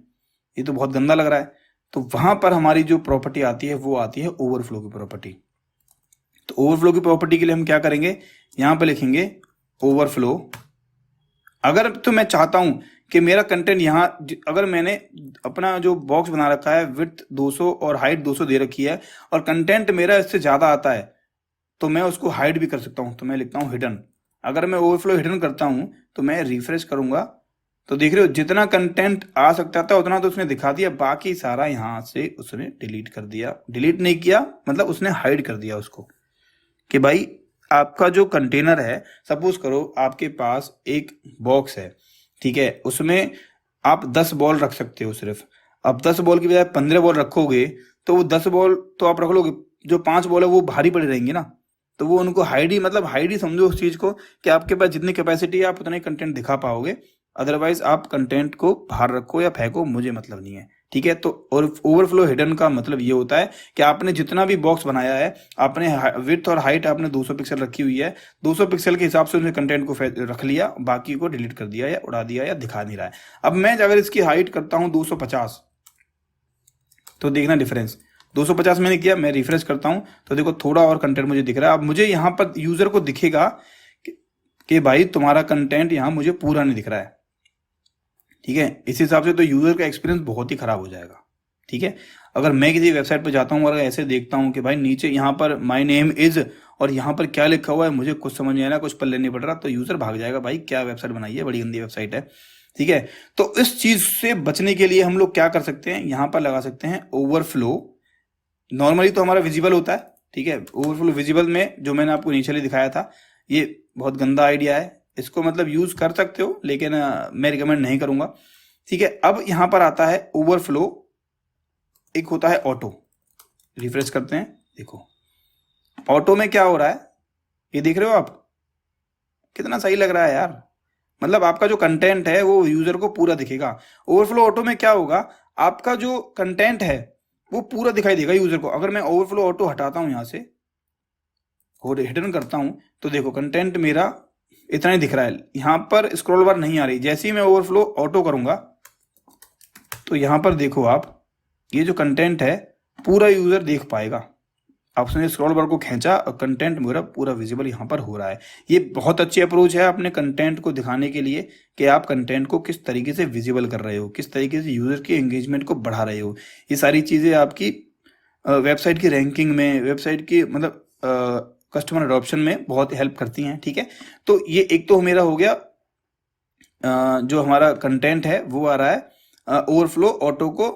ये तो बहुत गंदा लग रहा है। तो वहां पर हमारी जो प्रॉपर्टी आती है वो आती है ओवरफ्लो की प्रॉपर्टी। तो ओवरफ्लो की प्रॉपर्टी के लिए हम क्या करेंगे, यहां पर लिखेंगे ओवरफ्लो। अगर तो मैं चाहता हूं कि मेरा कंटेंट यहां, अगर मैंने अपना जो बॉक्स बना रखा है विड्थ 200 और हाइट 200 दे रखी है और कंटेंट मेरा इससे ज्यादा आता है तो मैं उसको हाइड भी कर सकता हूं। तो मैं लिखता हूं हिडन। अगर मैं ओवरफ्लो हिडन करता हूं तो मैं रिफ्रेश करूंगा तो देख रहे हो जितना कंटेंट आ सकता था उतना तो उसने दिखा दिया, बाकी सारा यहां से उसने डिलीट कर दिया। डिलीट नहीं किया मतलब उसने हाइड कर दिया उसको, कि भाई आपका जो कंटेनर है, सपोज करो आपके पास एक बॉक्स है, ठीक है, उसमें आप 10 बॉल रख सकते हो सिर्फ। अब 10 बॉल की बजाय 15 बॉल रखोगे तो वो 10 बॉल तो आप रख लोगे, जो 5 बॉल है वो भारी पड़ी रहेंगी ना, तो वो उनको हाइड ही, मतलब हाइड ही समझो उस चीज को कि आपके पास जितनी कैपेसिटी है आप उतना ही कंटेंट दिखा पाओगे। अदरवाइज आप कंटेंट को बाहर रखो या फेंको, मुझे मतलब नहीं है। ठीक है, तो और ओवरफ्लो हिडन का मतलब ये होता है कि आपने जितना भी बॉक्स बनाया है, आपने विड्थ और हाइट आपने 200 पिक्सल रखी हुई है, 200 पिक्सल के हिसाब से उसने कंटेंट को रख लिया, बाकी को डिलीट कर दिया या उड़ा दिया या दिखा नहीं रहा है। अब मैं अगर इसकी हाइट करता हूं 250, तो देखना डिफरेंस, 250 मैंने किया, मैं रिफ्रेश करता हूं तो देखो थोड़ा और कंटेंट मुझे दिख रहा है। अब मुझे यहां पर यूजर को दिखेगा कि भाई तुम्हारा कंटेंट यहां मुझे पूरा नहीं दिख रहा है। ठीक है, इस हिसाब से तो यूजर का एक्सपीरियंस बहुत ही खराब हो जाएगा। ठीक है, अगर मैं किसी वेबसाइट पर जाता हूं और ऐसे देखता हूं कि भाई नीचे यहां पर माय नेम इज और यहां पर क्या लिखा हुआ है, मुझे कुछ समझ नहीं आ रहा, कुछ पल्ले नहीं पड़ रहा, तो यूजर भाग जाएगा, भाई क्या वेबसाइट बनाई है, बड़ी गंदी वेबसाइट है। ठीक है, तो इस चीज से बचने के लिए हम लोग क्या कर सकते हैं, यहां पर लगा सकते हैं ओवरफ्लो। नॉर्मली तो हमारा विजिबल होता है, ठीक है, ओवरफ्लो विजिबल में जो मैंने आपको इनिशियली दिखाया था, ये बहुत गंदा आइडिया है, इसको मतलब यूज कर सकते हो, लेकिन मैं रिकमेंड नहीं करूंगा। ठीक है, अब यहां पर आता है ओवरफ्लो, एक होता है ऑटो। रिफ्रेश करते हैं, देखो ऑटो में क्या हो रहा है, ये देख रहे हो आप, कितना सही लग रहा है यार। मतलब आपका जो कंटेंट है वो यूजर को पूरा दिखेगा। ओवरफ्लो ऑटो में क्या होगा, आपका जो कंटेंट है वो पूरा दिखाई देगा यूजर को। अगर मैं ओवरफ्लो ऑटो हटाता हूं यहां से और हिडन करता हूं, तो देखो कंटेंट मेरा इतना ही दिख रहा है, यहां पर स्क्रॉल बार नहीं आ रही। जैसे ही मैं ओवरफ्लो ऑटो करूंगा तो यहां पर देखो आप, ये जो कंटेंट है पूरा यूजर देख पाएगा। आपने स्क्रॉल बार को खींचा और कंटेंट मेरा पूरा विजिबल यहाँ पर हो रहा है। ये बहुत अच्छी अप्रोच है अपने कंटेंट को दिखाने के लिए कि आप कंटेंट को किस तरीके से विजिबल कर रहे हो, किस तरीके से यूजर की एंगेजमेंट को बढ़ा रहे हो। ये सारी चीजें आपकी वेबसाइट की रैंकिंग में, वेबसाइट की मतलब कस्टमर अडॉप्शन में बहुत हेल्प करती हैं। ठीक है, तो ये एक तो मेरा हो गया जो हमारा कंटेंट है वो आ रहा है ओवरफ्लो ऑटो को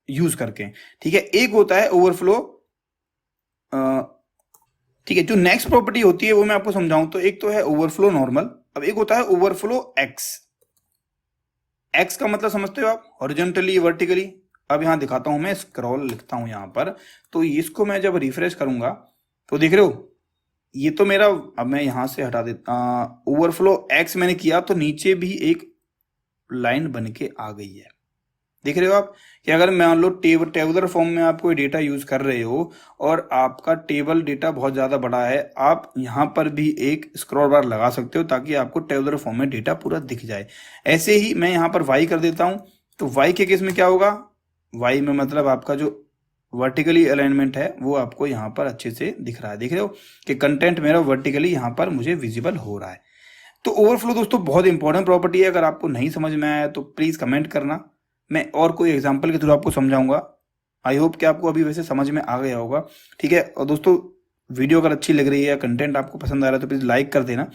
यूज करके। ठीक है, एक होता है ओवरफ्लो, ठीक है, जो नेक्स्ट प्रॉपर्टी होती है वो मैं आपको समझाऊं तो एक तो है ओवरफ्लो नॉर्मल, अब एक होता है ओवरफ्लो एक्स। एक्स का मतलब समझते हो आप, हॉरिजॉन्टली वर्टिकली। अब यहां दिखाता हूं, मैं स्क्रॉल लिखता हूं यहां पर, तो इसको मैं जब रिफ्रेश करूंगा तो देख रहे हो ये तो मेरा, अब मैं यहां से हटा देता, ओवरफ्लो एक्स मैंने किया तो नीचे भी एक लाइन बन के आ गई है। देख रहे हो आप कि अगर मान लो टेबुलर फॉर्म में आप कोई डेटा यूज कर रहे हो और आपका टेबल डेटा बहुत ज्यादा बड़ा है, आप यहां पर भी एक स्क्रॉल बार लगा सकते हो ताकि आपको टेबुलर फॉर्म में डेटा पूरा दिख जाए। ऐसे ही मैं यहां पर वाई कर देता हूं, तो वाई के केस में क्या होगा, वाई में मतलब आपका जो वर्टिकली अलाइनमेंट है वो आपको यहाँ पर अच्छे से दिख रहा है। देख रहे हो कि कंटेंट मेरा वर्टिकली यहाँ पर मुझे विजिबल हो रहा है। तो ओवरफ्लो दोस्तों बहुत इंपॉर्टेंट प्रॉपर्टी है। अगर आपको नहीं समझ में आया तो प्लीज कमेंट करना, मैं और कोई एग्जांपल के थ्रू आपको समझाऊंगा। आई होप कि आपको अभी वैसे समझ में आ गया होगा। ठीक है, और दोस्तों वीडियो अगर अच्छी लग रही है, कंटेंट आपको पसंद आ रहा है तो प्लीज लाइक कर देना।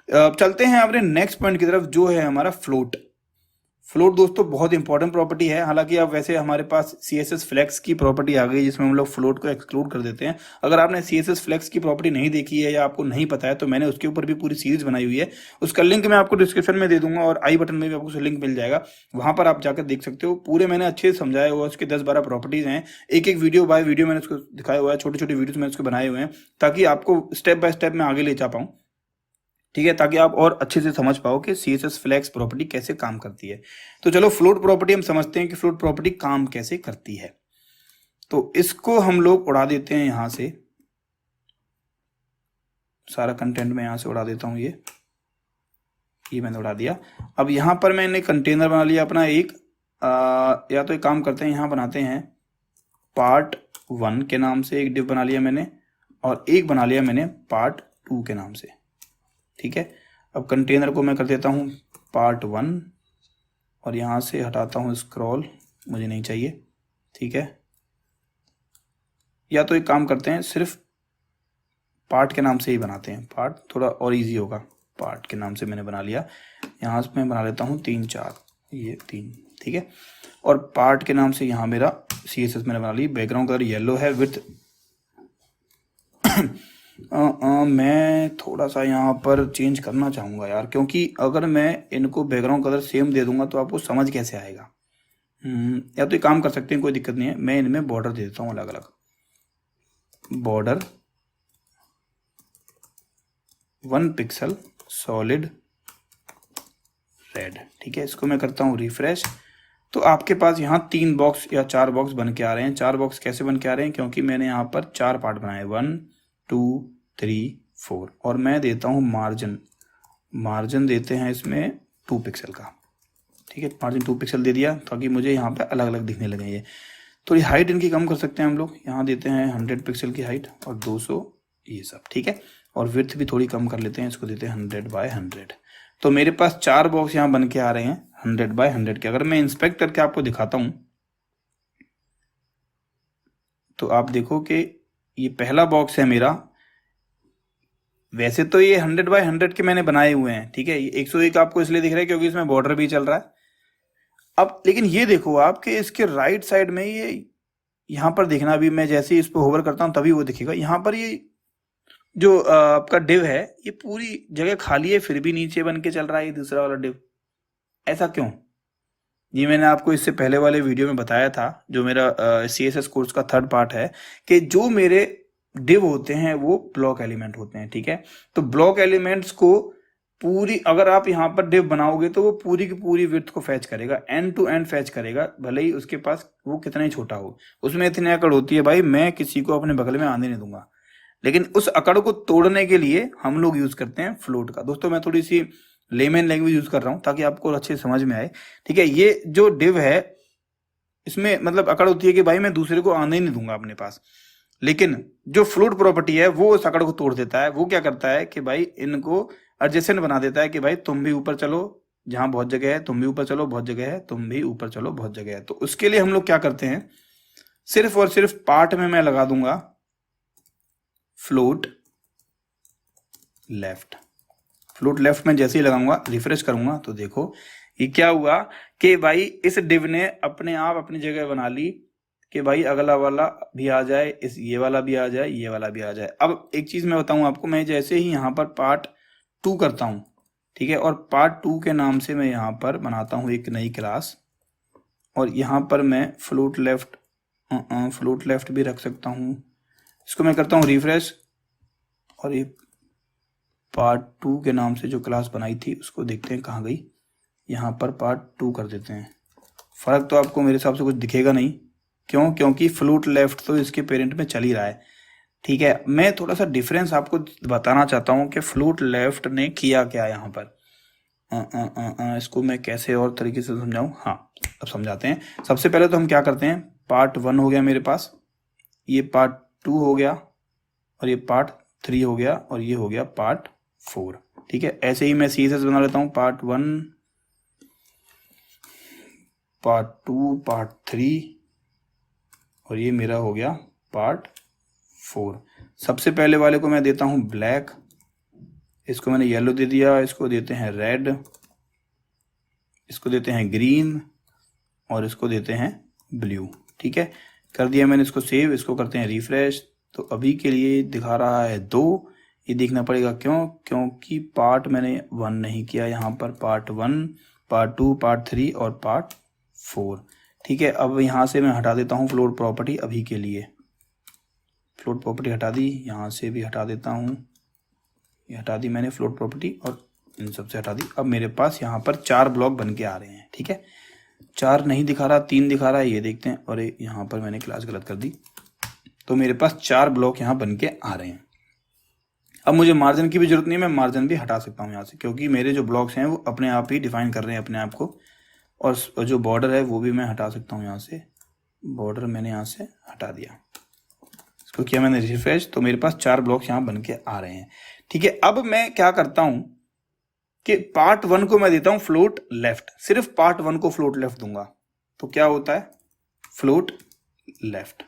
चलते हैं अपने नेक्स्ट पॉइंट की तरफ जो है हमारा फ्लोट। फ्लोट दोस्तों बहुत इंपॉर्टेंट प्रॉपर्टी है। हालांकि अब वैसे हमारे पास CSS फ्लेक्स की प्रॉपर्टी आ गई जिसमें हम लोग फ्लोट को एक्सक्लूड कर देते हैं। अगर आपने CSS फ्लेक्स की प्रॉपर्टी नहीं देखी है या आपको नहीं पता है तो मैंने उसके ऊपर भी पूरी सीरीज बनाई हुई है, उसका लिंक मैं आपको डिस्क्रिप्शन में दे दूंगा और आई बटन में भी आपको लिंक मिल जाएगा, वहां पर आप जाकर देख सकते हो। पूरे मैंने अच्छे से समझाया हुआ, उसके 10-12 प्रॉपर्टीज हैं, एक एक वीडियो बाय वीडियो मैंने उसको दिखाया हुआ है, छोटे छोटे वीडियोज मैंने उसको बनाए हुए हैं ताकि आपको स्टेप बाय स्टेप में आगे ले जा पाऊँ। ठीक है, ताकि आप और अच्छे से समझ पाओ कि CSS फ्लैक्स प्रॉपर्टी कैसे काम करती है। तो चलो फ्लोट प्रॉपर्टी हम समझते हैं कि फ्लोट प्रॉपर्टी काम कैसे करती है। तो इसको हम लोग उड़ा देते हैं यहां से, सारा कंटेंट मैं यहां से उड़ा देता हूं। ये मैंने उड़ा दिया। अब यहां पर मैंने कंटेनर बना लिया अपना एक, या तो एक काम करते हैं, यहां बनाते हैं पार्ट 1 के नाम से एक डिव बना लिया मैंने, और एक बना लिया मैंने पार्ट 2 के नाम से। ठीक है, अब कंटेनर को मैं कर देता हूं पार्ट 1 और यहां से हटाता हूं स्क्रॉल, मुझे नहीं चाहिए। ठीक है, या तो एक काम करते हैं सिर्फ पार्ट के नाम से ही बनाते हैं, पार्ट थोड़ा और इजी होगा। पार्ट के नाम से मैंने बना लिया, यहां से मैं बना लेता हूं 3-4, ये 3। ठीक है, और पार्ट के नाम से यहां मेरा CSS मैंने बना ली, बैकग्राउंड कलर येलो है, विथ मैं थोड़ा सा यहाँ पर चेंज करना चाहूँगा यार, क्योंकि अगर मैं इनको बैकग्राउंड कलर सेम दे दूंगा तो आपको समझ कैसे आएगा। या तो एक काम कर सकते हैं, कोई दिक्कत नहीं है, मैं इनमें बॉर्डर दे देता हूँ अलग अलग, बॉर्डर 1 पिक्सल सॉलिड रेड। ठीक है, इसको मैं करता हूँ रिफ्रेश, तो आपके पास यहाँ 3 बॉक्स या 4 बॉक्स बन के आ रहे हैं। 4 बॉक्स कैसे बन के आ रहे हैं, क्योंकि मैंने यहाँ पर 4 पार्ट बनाए, 1 2 3 4, और मैं देता हूँ मार्जिन देते हैं इसमें 2 पिक्सल का। ठीक है, मार्जिन 2 पिक्सल दे दिया ताकि मुझे यहाँ पे अलग अलग दिखने लगे। ये थोड़ी हाइट इनकी कम कर सकते हैं हम लोग, यहाँ देते हैं 100 पिक्सल की हाइट और 200 ये सब। ठीक है, और विड्थ भी थोड़ी कम कर लेते हैं, इसको देते हैं 100/100। तो मेरे पास 4 बॉक्स यहाँ बन के आ रहे हैं 100/100 के। अगर मैं इंस्पेक्ट करके आपको दिखाता हूं तो आप देखो कि ये पहला बॉक्स है मेरा, वैसे तो ये 100/100 के मैंने बनाए हुए हैं। ठीक है, ये 101 आपको इसलिए दिख रहा है क्योंकि इसमें बॉर्डर भी चल रहा है। अब लेकिन ये देखो आप कि इसके राइट साइड में ये यहाँ पर देखना, अभी मैं जैसे ही इस पर होवर करता हूँ तभी वो दिखेगा, यहाँ पर ये जो आपका डिव है ये पूरी जगह खाली है, फिर भी नीचे बन के चल रहा है ये दूसरा वाला डिव। ऐसा क्यों? जी मैंने आपको इससे पहले वाले वीडियो में बताया था, जो मेरा CSS कोर्स का थर्ड पार्ट है, कि जो मेरे डिव होते हैं वो ब्लॉक एलिमेंट होते हैं। ठीक है, तो ब्लॉक एलिमेंट्स को पूरी, अगर आप यहाँ पर डिव बनाओगे तो वो पूरी की पूरी विड्थ को फैच करेगा, एंड टू एंड फैच करेगा, भले ही उसके पास वो कितना ही छोटा हो। उसमें इतनी अकड़ होती है भाई, मैं किसी को अपने बगल में आने नहीं दूंगा। लेकिन उस अकड़ को तोड़ने के लिए हम लोग यूज करते हैं फ्लोट का। दोस्तों मैं थोड़ी सी लेमन लैंग्वेज यूज कर रहा हूं ताकि आपको अच्छे समझ में आए। ठीक है, ये जो डिव है इसमें मतलब अकड़ होती है कि भाई मैं दूसरे को आने ही नहीं दूंगा अपने पास। लेकिन जो फ्लोट प्रॉपर्टी है वो उस अकड़ को तोड़ देता है। वो क्या करता है कि भाई इनको एडजेसेंट बना देता है कि भाई तुम भी ऊपर चलो जहां बहुत जगह है, तुम भी ऊपर चलो बहुत जगह है, तुम भी ऊपर चलो बहुत जगह है। तो उसके लिए हम लोग क्या करते हैं, सिर्फ और सिर्फ पार्ट में मैं लगा दूंगा फ्लोट लेफ्ट। फ्लोट लेफ्ट में जैसे ही लगाऊंगा, रिफ्रेश करूंगा, तो देखो ये क्या हुआ कि भाई इस डिव ने अपने आप अपनी जगह बना ली कि भाई अगला वाला भी आ जाए, इस ये वाला भी आ जाए, ये वाला भी आ जाए। अब एक चीज मैं बताऊं आपको, मैं जैसे ही यहाँ पर पार्ट 2 करता हूं, ठीक है, और पार्ट 2 के नाम से मैं यहाँ पर बनाता हूं एक नई क्लास, और यहाँ पर मैं फ्लोट लेफ्ट भी रख सकता हूँ। इसको मैं करता हूँ रिफ्रेश, और ये पार्ट 2 के नाम से जो क्लास बनाई थी उसको देखते हैं कहाँ गई। यहाँ पर पार्ट 2 कर देते हैं। फर्क तो आपको मेरे हिसाब से कुछ दिखेगा नहीं, क्यों? क्योंकि फ्लोट लेफ्ट तो इसके पेरेंट में चल ही रहा है। ठीक है, मैं थोड़ा सा डिफरेंस आपको बताना चाहता हूँ कि फ्लोट लेफ्ट ने किया क्या यहाँ पर। इसको मैं कैसे और तरीके से समझाऊं? हाँ, अब समझाते हैं। सबसे पहले तो हम क्या करते हैं, पार्ट 1 हो गया मेरे पास, ये पार्ट 2 हो गया, और ये पार्ट 3 हो गया, और ये हो गया पार्ट 4। ठीक है, ऐसे ही मैं CSS बना लेता हूँ, पार्ट 1, पार्ट 2, पार्ट 3, और ये मेरा हो गया पार्ट 4। सबसे पहले वाले को मैं देता हूँ ब्लैक, इसको मैंने येलो दे दिया, इसको देते हैं रेड, इसको देते हैं ग्रीन, और इसको देते हैं ब्लू। ठीक है, कर दिया मैंने इसको सेव। इसको करते हैं रिफ्रेश, तो अभी के लिए दिखा रहा है 2। ये देखना पड़ेगा क्यों, क्योंकि पार्ट मैंने 1 नहीं किया यहाँ पर, पार्ट 1, पार्ट 2, पार्ट 3 और पार्ट 4। ठीक है, अब यहाँ से मैं हटा देता हूँ फ्लोट प्रॉपर्टी अभी के लिए। फ्लोट प्रॉपर्टी हटा दी, यहाँ से भी हटा देता हूँ, ये हटा दी मैंने फ्लोट प्रॉपर्टी, और इन सब से हटा दी। अब मेरे पास यहाँ पर 4 ब्लॉक बन के आ रहे हैं। ठीक है, 4 नहीं दिखा रहा, 3 दिखा रहा है, ये देखते हैं। और यहाँ पर मैंने क्लास गलत कर दी, तो मेरे पास 4 ब्लॉक यहाँ बन के आ रहे हैं। अब मुझे मार्जिन की भी जरूरत नहीं है, मैं मार्जिन भी हटा सकता हूँ यहाँ से, क्योंकि मेरे जो ब्लॉक्स हैं वो अपने आप ही डिफाइन कर रहे हैं अपने आप को। और जो बॉर्डर है वो भी मैं हटा सकता हूँ यहाँ से, बॉर्डर मैंने यहाँ से हटा दिया। इसको किया मैंने रिफ्रेश, तो मेरे पास 4 ब्लॉक्स यहाँ बन के आ रहे हैं। ठीक है, अब मैं क्या करता हूँ कि पार्ट 1 को मैं देता हूँ फ्लोट लेफ्ट, सिर्फ पार्ट 1 को फ्लोट लेफ्ट दूंगा, तो क्या होता है, फ्लोट लेफ्ट।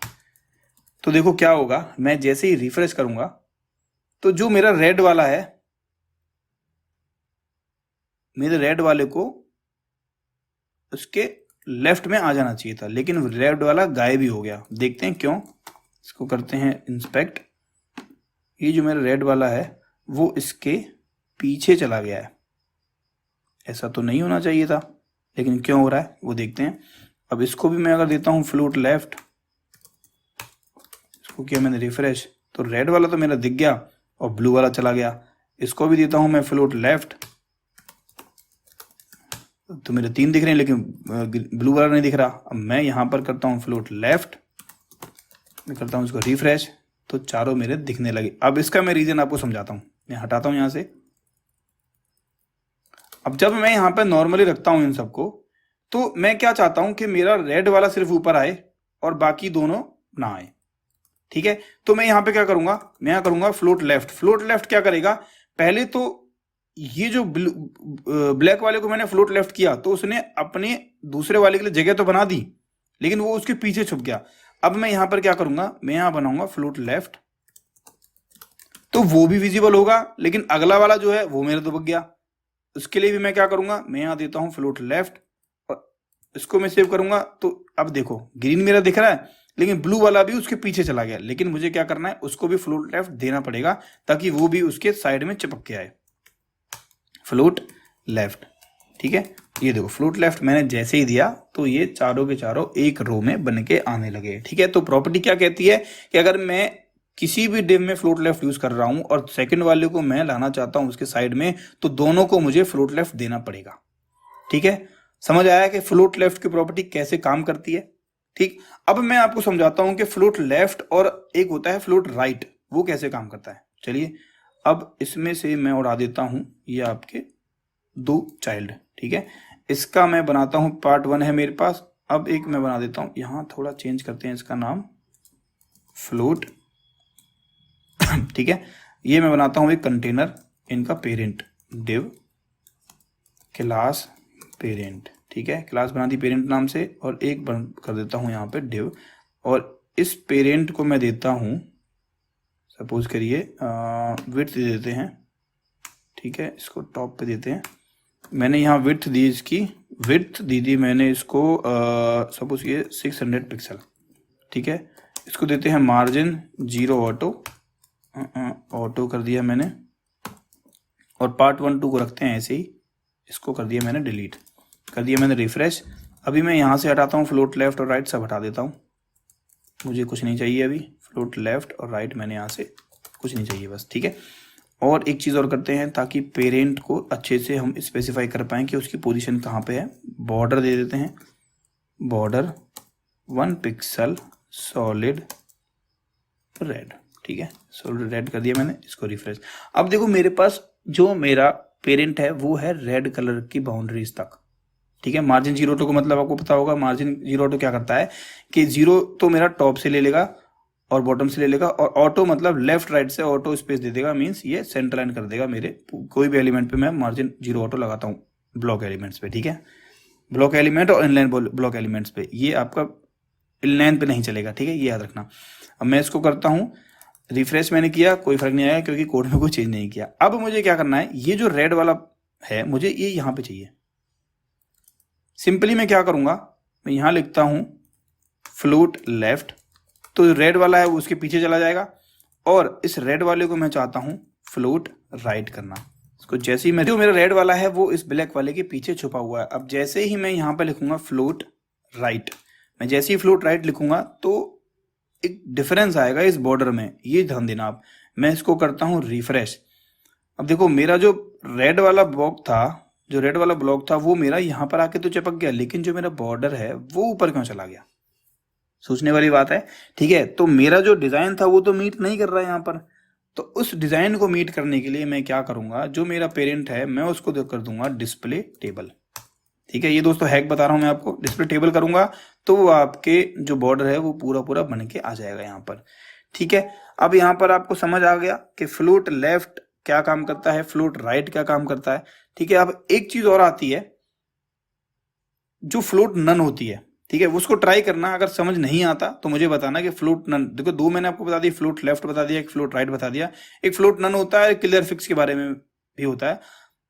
तो देखो क्या होगा, मैं जैसे ही रिफ्रेश करूंगा तो जो मेरा रेड वाला है, मेरे रेड वाले को उसके लेफ्ट में आ जाना चाहिए था, लेकिन रेड वाला गायब ही हो गया। देखते हैं क्यों। इसको करते हैं इंस्पेक्ट, ये जो मेरा रेड वाला है वो इसके पीछे चला गया है। ऐसा तो नहीं होना चाहिए था, लेकिन क्यों हो रहा है वो देखते हैं। अब इसको भी मैं अगर देता हूं फ्लोट लेफ्ट, इसको किया मैंने रिफ्रेश, तो रेड वाला तो मेरा दिख गया और ब्लू वाला चला गया। इसको भी देता हूं मैं फ्लोट लेफ्ट, तो मेरे 3 दिख रहे हैं, लेकिन ब्लू वाला नहीं दिख रहा। अब मैं यहां पर करता हूं फ्लोट लेफ्ट, मैं करता हूं इसको रिफ्रेश, तो चारों मेरे दिखने लगे। अब इसका मैं रीजन आपको समझाता हूं, मैं हटाता हूं यहां से। अब जब मैं यहां पर नॉर्मली रखता हूं इन सबको, तो मैं क्या चाहता हूं कि मेरा रेड वाला सिर्फ ऊपर आए और बाकी दोनों ना आए। ठीक है, तो मैं यहां पे क्या करूंगा, मैं यहां करूंगा फ्लोट लेफ्ट। फ्लोट लेफ्ट क्या करेगा, पहले तो ये जो ब्लैक वाले को मैंने फ्लोट लेफ्ट किया तो उसने अपने दूसरे वाले के लिए जगह तो बना दी, लेकिन वो उसके पीछे छुप गया। अब मैं यहां पर क्या करूंगा, मैं यहां बनाऊंगा फ्लोट लेफ्ट, तो वो भी विजिबल होगा, लेकिन अगला वाला जो है वो मेरा दुबक गया। उसके लिए भी मैं क्या करूंगा, मैं यहां देता हूं फ्लोट लेफ्ट, और इसको मैं सेव करूंगा। तो अब देखो ग्रीन मेरा दिख रहा है, लेकिन ब्लू वाला भी उसके पीछे चला गया, लेकिन मुझे क्या करना है, उसको भी फ्लोट लेफ्ट देना पड़ेगा ताकि वो भी उसके साइड में चिपक के आए। फ्लोट लेफ्ट, ठीक है। ये देखो फ्लोट लेफ्ट मैंने जैसे ही दिया तो ये चारों के चारों एक रो में बन के आने लगे, ठीक है। तो प्रॉपर्टी क्या कहती है कि अगर मैं किसी भी डिव में फ्लोट लेफ्ट यूज कर रहा हूं और सेकंड वाले को मैं लाना चाहता हूं उसके साइड में, तो दोनों को मुझे फ्लोट लेफ्ट देना पड़ेगा, ठीक है। समझ आया कि फ्लोट लेफ्ट की प्रॉपर्टी कैसे काम करती है, ठीक। अब मैं आपको समझाता हूं कि फ्लोट लेफ्ट और एक होता है फ्लोट राइट, वो कैसे काम करता है। चलिए अब इसमें से मैं उड़ा देता हूं ये आपके 2 चाइल्ड, ठीक है। इसका मैं बनाता हूं, पार्ट 1 है मेरे पास। अब एक मैं बना देता हूं, यहां थोड़ा चेंज करते हैं इसका नाम, फ्लोट ठीक है। ये मैं बनाता हूं एक कंटेनर, इनका पेरेंट डिव क्लास पेरेंट, ठीक है। क्लास बना दी पेरेंट नाम से, और एक बन कर देता हूं यहाँ पे डिव, और इस पेरेंट को मैं देता हूं, सपोज करिए विड्थ दे देते हैं, ठीक है। इसको टॉप पे देते हैं, मैंने यहाँ विड्थ दी, इसकी विड्थ दी मैंने इसको सपोज ये 600 पिक्सल, ठीक है। इसको देते हैं मार्जिन 0 ऑटो कर दिया मैंने, और पार्ट 1 2 को रखते हैं ऐसे ही, इसको कर दिया मैंने डिलीट, कर दिया मैंने रिफ्रेश। अभी मैं यहाँ से हटाता हूँ फ्लोट लेफ्ट और राइट सब हटा देता हूँ, मुझे कुछ नहीं चाहिए अभी, फ्लोट लेफ्ट और राइट मैंने यहाँ से कुछ नहीं चाहिए बस, ठीक है। और एक चीज़ और करते हैं ताकि पेरेंट को अच्छे से हम स्पेसिफाई कर पाएँ कि उसकी पोजीशन कहाँ पे है, बॉर्डर दे देते हैं, बॉर्डर 1 पिक्सल सॉलिड रेड, ठीक है। सॉलिड रेड कर दिया मैंने, इसको रिफ्रेश। अब देखो मेरे पास जो मेरा पेरेंट है वो है रेड कलर की बाउंड्रीज तक, ठीक है। मार्जिन 0 ऑटो को मतलब आपको पता होगा, मार्जिन 0 ऑटो क्या करता है कि 0 तो मेरा टॉप से ले लेगा और बॉटम से ले लेगा, और ऑटो मतलब लेफ्ट राइट से ऑटो स्पेस दे देगा, मींस ये सेंटर लाइन कर देगा मेरे कोई भी एलिमेंट पे मैं मार्जिन 0 ऑटो लगाता हूँ ब्लॉक एलिमेंट्स पे, ठीक है। ब्लॉक एलिमेंट और इनलाइन ब्लॉक एलिमेंट्स पे, ये आपका इनलाइन पे नहीं चलेगा, ठीक है, ये याद रखना। अब मैं इसको करता हूँ रिफ्रेश, मैंने किया कोई फर्क नहीं आया क्योंकि कोड में कोई चेंज नहीं किया। अब मुझे क्या करना है, ये जो रेड वाला है मुझे ये यहाँ पे चाहिए। सिंपली मैं क्या करूंगा, मैं यहाँ लिखता हूँ फ्लोट लेफ्ट, तो रेड वाला है वो उसके पीछे चला जाएगा, और इस रेड वाले को मैं चाहता हूँ फ्लोट राइट करना। इसको जैसे ही मैं, जो मेरा रेड वाला है वो इस ब्लैक वाले के पीछे छुपा हुआ है। अब जैसे ही मैं यहाँ पे लिखूंगा फ्लोट राइट, मैं जैसे ही फ्लोट राइट लिखूंगा तो एक डिफरेंस आएगा इस बॉर्डर में, ये ध्यान देना आप। मैं इसको करता हूँ रिफ्रेश। अब देखो मेरा जो रेड वाला ब्लॉक था, वो मेरा यहाँ पर आके तो चिपक गया, लेकिन जो मेरा बॉर्डर है वो ऊपर क्यों चला गया, सोचने वाली बात है, ठीक है। तो मेरा जो डिजाइन था वो तो मीट नहीं कर रहा है यहाँ पर, तो उस डिजाइन को मीट करने के लिए मैं क्या करूंगा, जो मेरा पेरेंट है मैं उसको कर दूंगा डिस्प्ले टेबल, ठीक है। ये दोस्तों हैक बता रहा हूं मैं आपको, डिस्प्ले टेबल करूंगा तो वो आपके जो बॉर्डर है वो पूरा पूरा बन के आ जाएगा यहाँ पर, ठीक है। अब यहाँ पर आपको समझ आ गया कि फ्लोट लेफ्ट क्या काम करता है, फ्लोट राइट क्या काम करता है, ठीक है। अब एक चीज और आती है जो फ्लोट नन होती है, ठीक है, उसको ट्राई करना। अगर समझ नहीं आता तो मुझे बताना कि फ्लोट नन, देखो 2 मैंने आपको बता दी, फ्लोट लेफ्ट बता दिया, एक फ्लोट राइट बता दिया, एक फ्लोट नन होता है, क्लियर फिक्स के बारे में भी होता है,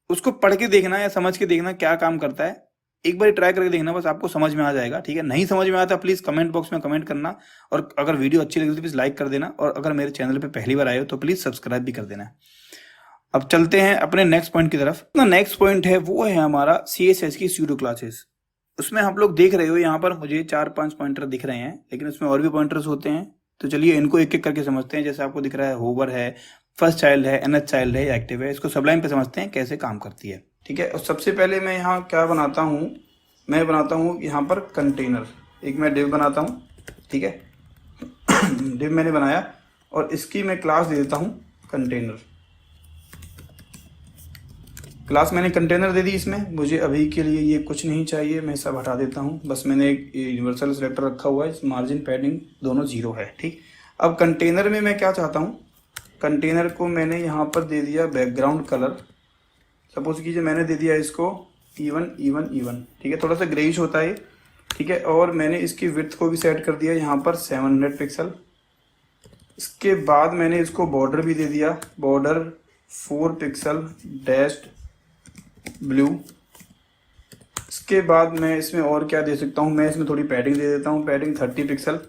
उसको पढ़ के देखना या समझ के देखना क्या काम करता है, एक बार ट्राई करके देखना, बस आपको समझ में आ जाएगा, ठीक है। नहीं समझ में आता प्लीज कमेंट बॉक्स में कमेंट करना, और अगर वीडियो अच्छी लगी तो प्लीज लाइक कर देना, और अगर मेरे चैनल पे पहली बार आए हो तो प्लीज सब्सक्राइब भी कर देना। अब चलते हैं अपने नेक्स्ट पॉइंट की तरफ। नेक्स्ट पॉइंट है वो है हमारा CSS की स्यूडो क्लासेस। उसमें आप लोग देख रहे हो यहाँ पर मुझे 4-5 पॉइंटर दिख रहे हैं, लेकिन उसमें और भी पॉइंटर्स होते हैं, तो चलिए इनको एक एक करके समझते हैं। जैसे आपको दिख रहा है होवर है, फर्स्ट चाइल्ड है, nth चाइल्ड है, एक्टिव है, इसको सबलाइन पे समझते हैं कैसे काम करती है, ठीक है। और सबसे पहले मैं यहाँ क्या बनाता हूँ, मैं बनाता हूँ यहाँ पर कंटेनर, एक मैं डिव बनाता हूँ, ठीक है। डिव मैंने बनाया और इसकी मैं क्लास दे देता हूँ कंटेनर। क्लास मैंने कंटेनर दे दी, इसमें मुझे अभी के लिए ये कुछ नहीं चाहिए, मैं सब हटा देता हूँ। बस मैंने एक यूनिवर्सल सिलेक्टर रखा हुआ है, मार्जिन पैडिंग दोनों 0 है, ठीक। अब कंटेनर में मैं क्या चाहता हूँ, कंटेनर को मैंने यहाँ पर दे दिया बैकग्राउंड कलर, सपोज कीजिए मैंने दे दिया इसको इवन, ठीक है, थोड़ा सा ग्रेइश होता है, ठीक है। और मैंने इसकी विड्थ को भी सेट कर दिया यहाँ पर 700 पिक्सल। इसके बाद मैंने इसको बॉर्डर भी दे दिया, बॉर्डर 4 पिक्सल डैश्ड ब्लू। इसके बाद मैं इसमें और क्या दे सकता हूँ, मैं इसमें थोड़ी पैडिंग दे देता हूँ, पैडिंग 30 पिक्सल,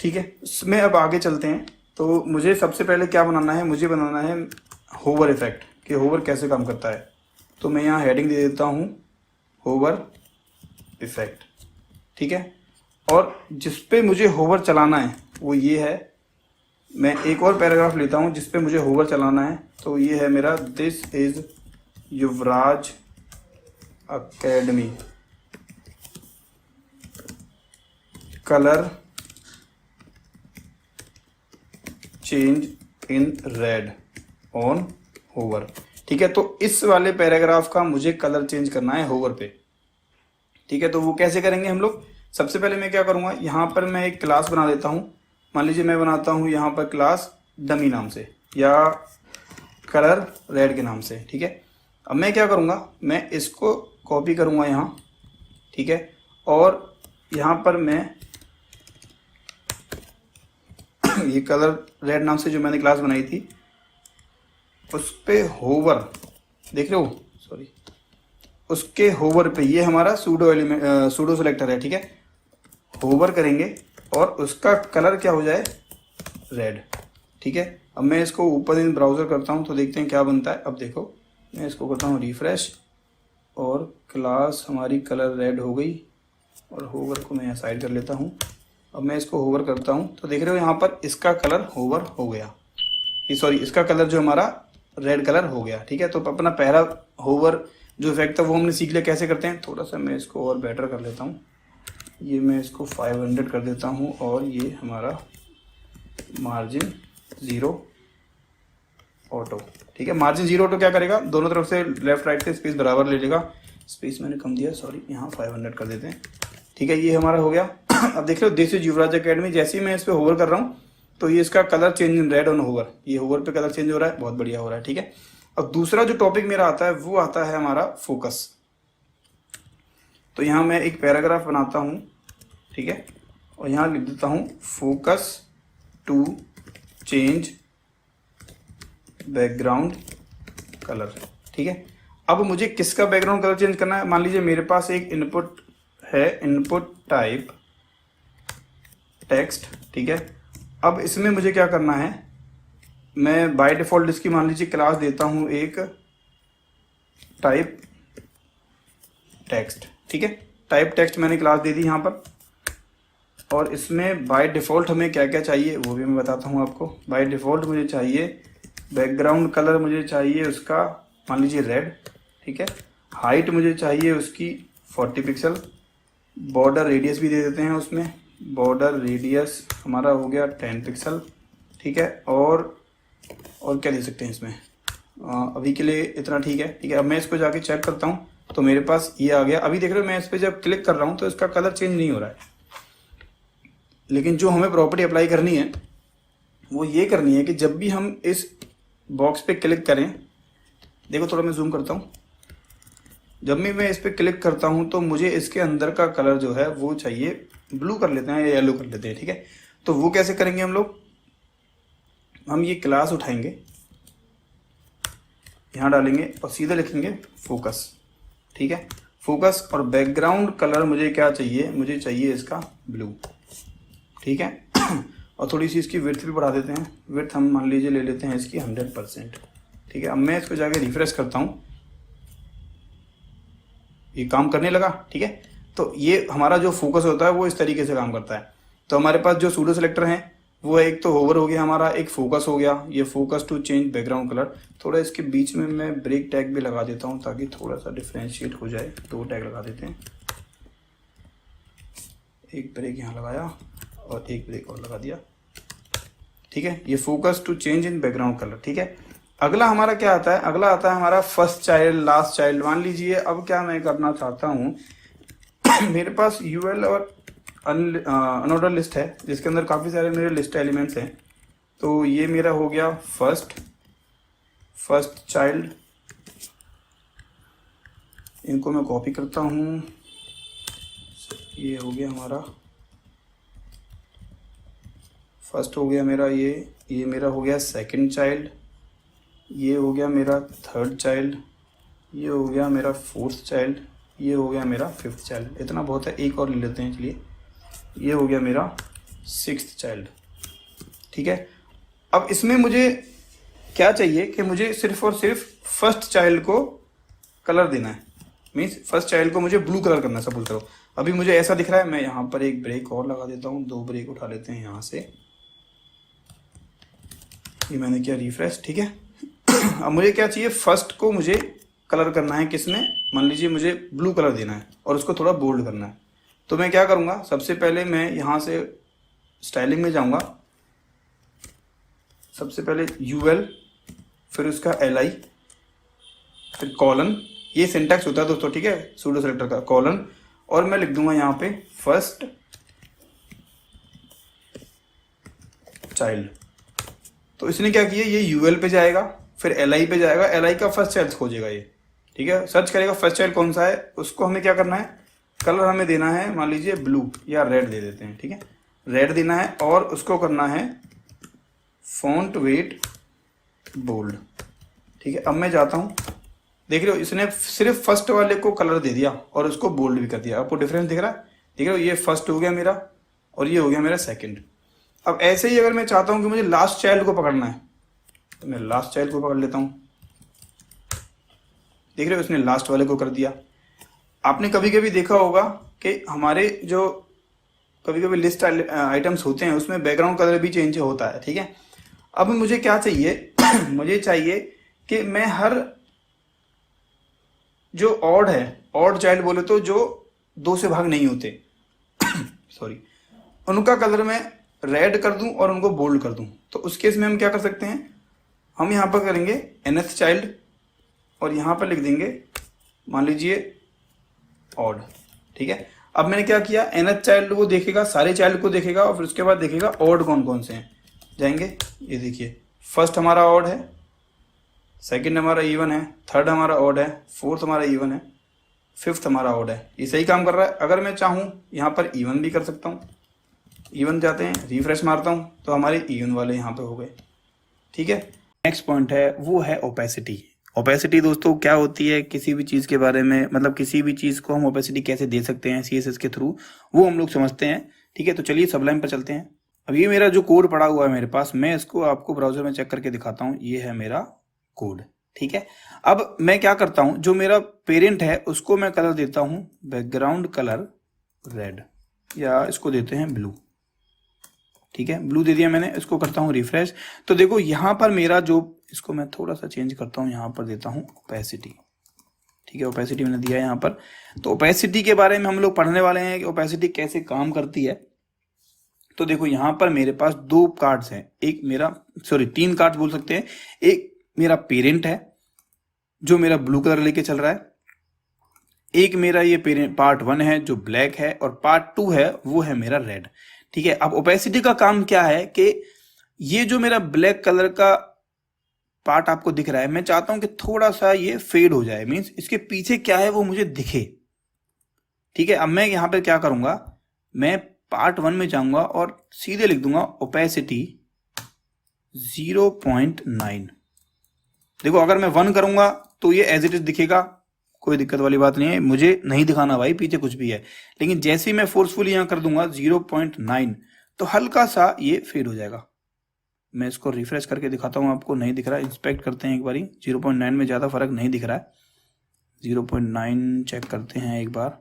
ठीक है, इसमें अब आगे चलते हैं। तो मुझे सबसे पहले क्या बनाना है, मुझे बनाना है होवर इफेक्ट, कि होवर कैसे काम करता है। तो मैं यहाँ हेडिंग दे देता हूँ होवर इफेक्ट, ठीक है। और जिस पे मुझे होवर चलाना है वो ये है। मैं एक और पैराग्राफ लेता हूँ जिस पे मुझे होवर चलाना है। तो ये है मेरा, this is Yuvraj academy colour change in red on hover, ठीक है। तो इस वाले पैराग्राफ का मुझे कलर चेंज करना है होवर पे, ठीक है। तो वो कैसे करेंगे हम लोग, सबसे पहले मैं क्या करूँगा, यहाँ पर मैं एक क्लास बना देता हूँ। मान लीजिए मैं बनाता हूँ यहाँ पर क्लास डमी नाम से या कलर रेड के नाम से, ठीक है। अब मैं क्या करूँगा, मैं इसको कॉपी करूँगा यहाँ, ठीक है। और यहाँ पर मैं ये कलर रेड नाम से जो मैंने क्लास बनाई थी उस पे होवर, देख रहे हो, सॉरी, उसके होवर पे ये हमारा सूडो एलिमेंट सूडो सेलेक्टर है, ठीक है। होवर करेंगे और उसका कलर क्या हो जाए, रेड, ठीक है। अब मैं इसको ओपन इन ब्राउज़र करता हूँ तो देखते हैं क्या बनता है। अब देखो मैं इसको करता हूँ रिफ्रेश और क्लास हमारी कलर रेड हो गई और होवर को मैं यहाँ साइड कर लेता हूँ। अब मैं इसको होवर करता हूँ तो देख रहे हो यहाँ पर इसका कलर होवर हो गया, ये सॉरी इसका कलर जो हमारा रेड कलर हो गया, ठीक है। तो अपना पहला होवर जो इफेक्ट था वो हमने सीख लिया कैसे करते हैं। थोड़ा सा मैं इसको और बेटर कर लेता हूँ, ये मैं इसको 500 कर देता हूँ और ये हमारा मार्जिन 0 ऑटो, ठीक है। मार्जिन 0 ऑटो क्या करेगा, दोनों तरफ से लेफ्ट राइट से स्पेस बराबर ले लेगा। स्पेस मैंने कम दिया, सॉरी, यहाँ 500 कर देते हैं, ठीक है। ये हमारा हो गया। अब देख लो दिस इज युवराज अकेडमी, जैसे ही मैं इस पर होवर कर रहा हूँ तो ये इसका colour change in red on hover, ये होवर पे कलर चेंज हो रहा है, बहुत बढ़िया हो रहा है, ठीक है। अब दूसरा जो टॉपिक मेरा आता है वो आता है हमारा फोकस। तो यहाँ मैं एक पैराग्राफ बनाता हूँ, ठीक है, और यहाँ लिख देता हूँ focus to change background colour, ठीक है। अब मुझे किसका बैकग्राउंड कलर चेंज करना है, मान लीजिए मेरे पास एक इनपुट है, इनपुट टाइप टेक्स्ट, ठीक है। अब इसमें मुझे क्या करना है, मैं बाय डिफॉल्ट इसकी मान लीजिए क्लास देता हूँ एक टाइप टेक्स्ट, ठीक है। टाइप टेक्स्ट मैंने क्लास दे दी यहाँ पर। और इसमें बाय डिफ़ॉल्ट हमें क्या क्या चाहिए वो भी मैं बताता हूँ आपको। बाय डिफ़ॉल्ट मुझे चाहिए बैकग्राउंड कलर, मुझे चाहिए उसका मान लीजिए रेड, ठीक है। हाइट मुझे चाहिए उसकी 40 पिक्सल, बॉर्डर रेडियस भी दे देते हैं उसमें, बॉर्डर रेडियस हमारा हो गया 10 पिक्सल, ठीक है। और क्या दे सकते हैं इसमें, अभी के लिए इतना ठीक है, ठीक है। अब मैं इसको जाके चेक करता हूँ तो मेरे पास ये आ गया। अभी देख रहे हो मैं इस पर जब क्लिक कर रहा हूँ तो इसका कलर चेंज नहीं हो रहा है, लेकिन जो हमें प्रॉपर्टी अप्लाई करनी है वो ये करनी है कि जब भी हम इस बॉक्स पे क्लिक करें, देखो थोड़ा मैं जूम करता हूँ, जब भी मैं इस पर क्लिक करता हूँ तो मुझे इसके अंदर का कलर जो है वो चाहिए ब्लू कर लेते हैं या येलो कर लेते हैं, ठीक है। तो वो कैसे करेंगे हम लोग, हम ये क्लास उठाएंगे, यहाँ डालेंगे और सीधे लिखेंगे फोकस, ठीक है। फोकस और बैकग्राउंड कलर मुझे क्या चाहिए, मुझे चाहिए इसका ब्लू, ठीक है। और थोड़ी सी इसकी विड्थ भी बढ़ा देते हैं, विड्थ हम मान लीजिए ले लेते हैं इसकी 100%, ठीक है। अब मैं इसको जाके रिफ्रेश करता हूँ, ये काम करने लगा, ठीक है। तो ये हमारा जो फोकस होता है वो इस तरीके से काम करता है। तो हमारे पास जो सूडो सेलेक्टर हैं वो एक तो होवर हो गया हमारा, एक फोकस हो गया, ये focus to change background colour. थोड़ा इसके बीच में मैं ब्रेक टैग भी लगा देता हूँ ताकि थोड़ा सा डिफ्रेंशिएट हो जाए, 2 टैग लगा देते हैं, एक ब्रेक यहाँ लगाया और एक ब्रेक और लगा दिया, ठीक है। ये focus to change in background colour, ठीक है। अगला हमारा क्या आता है, अगला आता है हमारा फर्स्ट चाइल्ड लास्ट चाइल्ड। मान लीजिए अब क्या मैं करना चाहता हूँ मेरे पास यूएल और अनऑर्डर लिस्ट है जिसके अंदर काफ़ी सारे मेरे लिस्ट एलिमेंट्स हैं। तो ये मेरा हो गया फर्स्ट चाइल्ड, इनको मैं कॉपी करता हूँ, ये हो गया हमारा फर्स्ट हो गया मेरा, ये मेरा हो गया सेकंड चाइल्ड, ये हो गया मेरा थर्ड चाइल्ड, ये हो गया मेरा फोर्थ चाइल्ड, ये हो गया मेरा फिफ्थ चाइल्ड। इतना बहुत है, एक और ले लेते हैं, चलिए। ये हो गया मेरा सिक्स्थ चाइल्ड। ठीक है, अब इसमें मुझे क्या चाहिए कि मुझे सिर्फ और सिर्फ फर्स्ट चाइल्ड को कलर देना है। मीन्स फर्स्ट चाइल्ड को मुझे ब्लू कलर करना है। सपोज करो अभी मुझे ऐसा दिख रहा है, मैं यहाँ पर एक ब्रेक और लगा देता हूँ, 2 ब्रेक उठा लेते हैं यहाँ से, ये मैंने किया रिफ्रेश। ठीक है, अब मुझे क्या चाहिए, फर्स्ट को मुझे कलर करना है किसमें, मान लीजिए मुझे ब्लू कलर देना है और उसको थोड़ा बोल्ड करना है। तो मैं क्या करूँगा, सबसे पहले मैं यहाँ से स्टाइलिंग में जाऊँगा, सबसे पहले यूएल, फिर उसका LI, फिर कॉलन, ये सिंटैक्स होता है दोस्तों। ठीक है, सूडो सेलेक्टर का कॉलन, और मैं लिख दूंगा यहाँ पे फर्स्ट चाइल्ड। तो इसने क्या किया, ये UL पे जाएगा, फिर LI पे जाएगा, LI का फर्स्ट चाइल्ड खोजेगा ये। ठीक है, सर्च करेगा फर्स्ट चाइल्ड कौन सा है, उसको हमें क्या करना है, कलर हमें देना है, मान लीजिए ब्लू या रेड दे देते हैं। ठीक है, रेड देना है और उसको करना है फॉन्ट वेट बोल्ड। ठीक है, अब मैं जाता हूँ, देख रहे हो इसने सिर्फ फर्स्ट वाले को कलर दे दिया और उसको बोल्ड भी कर दिया। आपको डिफरेंस दिख रहा है, देख रहे हो, ये फर्स्ट हो गया मेरा और ये हो गया मेरा सेकंड। अब ऐसे ही अगर मैं चाहता हूं कि मुझे लास्ट चाइल्ड को पकड़ना है, तो मैं लास्ट चाइल्ड को पकड़ लेता हूं। देख रहे हो, इसने लास्ट वाले को कर दिया। आपने कभी कभी देखा होगा कि हमारे जो कभी कभी लिस्ट आइटम्स होते हैं उसमें बैकग्राउंड कलर भी चेंज होता है। ठीक है, अब मुझे क्या चाहिए मुझे चाहिए कि मैं हर जो ऑड है, ऑड चाइल्ड बोले तो जो 2 से भाग नहीं होते सॉरी, उनका कलर मैं रेड कर दूं और उनको बोल्ड कर दूं। तो उस केस में हम क्या कर सकते हैं, हम यहाँ पर करेंगे nth चाइल्ड और यहाँ पर लिख देंगे मान लीजिए ऑड। ठीक है, अब मैंने क्या किया, nth चाइल्ड को देखेगा, सारे चाइल्ड को देखेगा और फिर उसके बाद देखेगा ऑड कौन कौन से हैं। जाएंगे, ये देखिए फर्स्ट हमारा ऑड है, सेकंड हमारा इवन है, थर्ड हमारा ऑड है, फोर्थ हमारा इवन है, फिफ्थ हमारा ऑड है। ये सही काम कर रहा है। अगर मैं चाहूँ यहाँ पर इवन भी कर सकता हूँ, इवन जाते हैं, रिफ्रेश मारता हूँ तो हमारे इवन वाले यहाँ पे हो गए। ठीक है, नेक्स्ट पॉइंट है वो है ओपेसिटी। ओपेसिटी दोस्तों क्या होती है, किसी भी चीज़ के बारे में, मतलब किसी भी चीज़ को हम ओपेसिटी कैसे दे सकते हैं CSS के थ्रू, वो हम लोग समझते हैं। ठीक है, तो चलिए सबलाइन पर चलते हैं। अब ये मेरा जो कोड पड़ा हुआ है मेरे पास, मैं इसको आपको ब्राउजर में चेक करके दिखाता हूँ। ये है मेरा कोड। ठीक है, अब मैं क्या करता हूं, जो मेरा पेरेंट है उसको मैं कलर देता हूं बैकग्राउंड कलर रेड, या इसको देते हैं ब्लू। ठीक है, ब्लू दे दिया मैंने, इसको करता हूं रिफ्रेश। तो देखो यहां पर मेरा जो, इसको मैं थोड़ा सा चेंज करता हूं, यहां पर देता हूं ओपेसिटी। ठीक है, ओपेसिटी मैंने दिया यहां पर। तो ओपेसिटी के बारे में हम लोग पढ़ने वाले हैं कि ओपेसिटी कैसे काम करती है। तो देखो यहां पर मेरे पास 2 कार्ड्स हैं, एक मेरा, सॉरी 3 कार्ड्स बोल सकते हैं। एक मेरा पेरेंट है जो मेरा ब्लू कलर लेके चल रहा है, एक मेरा ये पेरेंट पार्ट 1 है जो ब्लैक है, और पार्ट 2 है वो है मेरा रेड। ठीक है, अब ओपेसिटी का काम क्या है कि ये जो मेरा ब्लैक कलर का पार्ट आपको दिख रहा है, मैं चाहता हूं कि थोड़ा सा ये फेड हो जाए, मीन्स इसके पीछे क्या है वो मुझे दिखे। ठीक है, अब मैं यहां पर क्या करूंगा, मैं पार्ट 1 में जाऊंगा और सीधे लिख दूंगा ओपेसिटी 0.9। देखो अगर मैं 1 करूंगा तो ये एज इट इज दिखेगा, कोई दिक्कत वाली बात नहीं है, मुझे नहीं दिखाना भाई पीछे कुछ भी है। लेकिन जैसे ही मैं फोर्सफुली यहां कर दूंगा 0.9 तो हल्का सा ये फेड हो जाएगा। मैं इसको रिफ्रेश करके दिखाता हूं आपको, नहीं दिख रहा है, इंस्पेक्ट करते हैं एक बारी। 0.9 में ज्यादा फर्क नहीं दिख रहा है, 0.9 चेक करते हैं एक बार।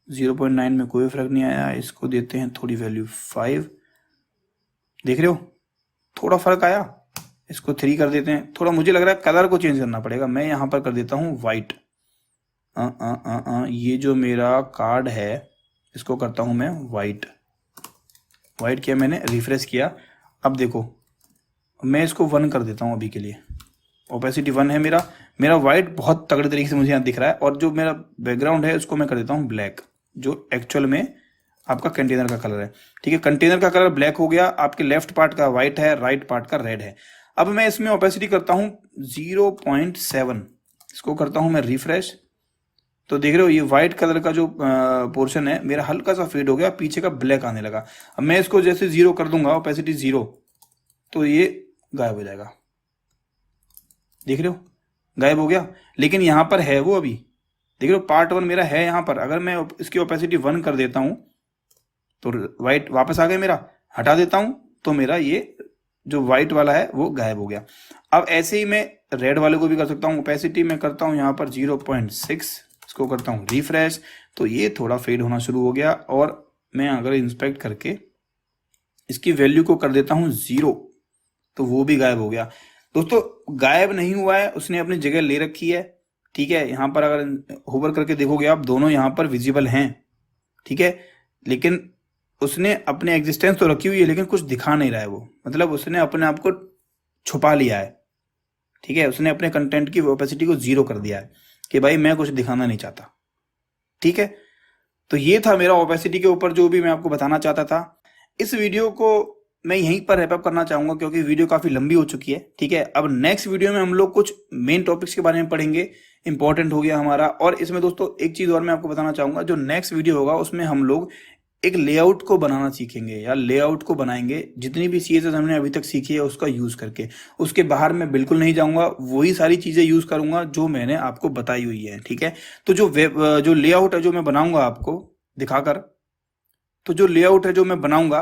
0.9 में कोई फर्क नहीं आया, इसको देते हैं थोड़ी वैल्यू 5। देख रहे हो थोड़ा फर्क आया, इसको 3 कर देते हैं। थोड़ा मुझे लग रहा है कलर को चेंज करना पड़ेगा, मैं यहां पर कर देता हूं व्हाइट। ये जो मेरा कार्ड है इसको करता हूं मैं व्हाइट। व्हाइट किया मैंने, रिफ्रेश किया। अब देखो मैं इसको 1 कर देता हूं अभी के लिए, ओपेसिटी 1 है मेरा। मेरा व्हाइट बहुत तगड़े तरीके से मुझे यहाँ दिख रहा है, और जो मेरा बैकग्राउंड है उसको मैं कर देता हूँ ब्लैक, जो एक्चुअल में आपका कंटेनर का कलर है। ठीक है, कंटेनर का कलर ब्लैक हो गया, आपके लेफ्ट पार्ट का व्हाइट है, राइट पार्ट का रेड है। अब मैं इसमें ओपेसिटी करता हूं 0.7, इसको करता हूं मैं रिफ्रेश। तो देख रहे हो ये व्हाइट कलर का जो पोर्शन है मेरा हल्का सा फेड हो गया, पीछे का ब्लैक आने लगा। अब मैं इसको जैसे 0 कर दूंगा, ओपेसिटी 0, तो ये गायब हो जाएगा। देख रहे हो गायब हो गया, लेकिन यहां पर है वो अभी। देख रहे हो पार्ट 1 मेरा है यहां पर। अगर मैं इसकी ओपेसिटी 1 कर देता हूं तो व्हाइट वापस आ गया मेरा। हटा देता हूं तो मेरा ये जो व्हाइट वाला है वो गायब हो गया। अब ऐसे ही मैं रेड वाले को भी कर सकता हूँ। ओपेसिटी में करता हूँ यहाँ पर 0.6, इसको करता हूँ रिफ्रेश, तो ये थोड़ा फेड होना शुरू हो गया। और मैं अगर इंस्पेक्ट करके इसकी वैल्यू को कर देता हूँ 0, तो वो भी गायब हो गया। दोस्तों गायब नहीं हुआ है, उसने अपनी जगह ले रखी है। ठीक है, यहाँ पर अगर होवर करके देखोगे आप, दोनों यहाँ पर विजिबल हैं। ठीक है, लेकिन उसने अपने एग्जिस्टेंस तो रखी हुई है, लेकिन कुछ दिखा नहीं रहा है वो, मतलब उसने अपने आप को छुपा लिया है। ठीक है, उसने अपने कंटेंट की ओपेसिटी को 0 कर दिया है कि भाई मैं कुछ दिखाना नहीं चाहता। ठीक है, तो ये था मेरा ओपेसिटी के ऊपर जो भी मैं आपको बताना चाहता था। इस वीडियो को मैं यहीं पर रैप अप करना चाहूंगा क्योंकि वीडियो काफी लंबी हो चुकी है। ठीक है, अब नेक्स्ट वीडियो में हम लोग कुछ मेन टॉपिक्स के बारे में पढ़ेंगे, इंपॉर्टेंट हो गया हमारा। और इसमें दोस्तों एक चीज और मैं आपको बताना चाहूंगा, जो नेक्स्ट वीडियो होगा उसमें हम लोग एक लेआउट को बनाना सीखेंगे या लेआउट को बनाएंगे। जितनी भी CSS हमने अभी तक सीखी है उसका यूज करके, उसके बाहर मैं बिल्कुल नहीं जाऊंगा, वही सारी चीजें यूज करूंगा जो मैंने आपको बताई हुई है। ठीक है, तो जो लेआउट है जो मैं बनाऊंगा आपको दिखाकर, तो जो लेआउट है जो मैं बनाऊंगा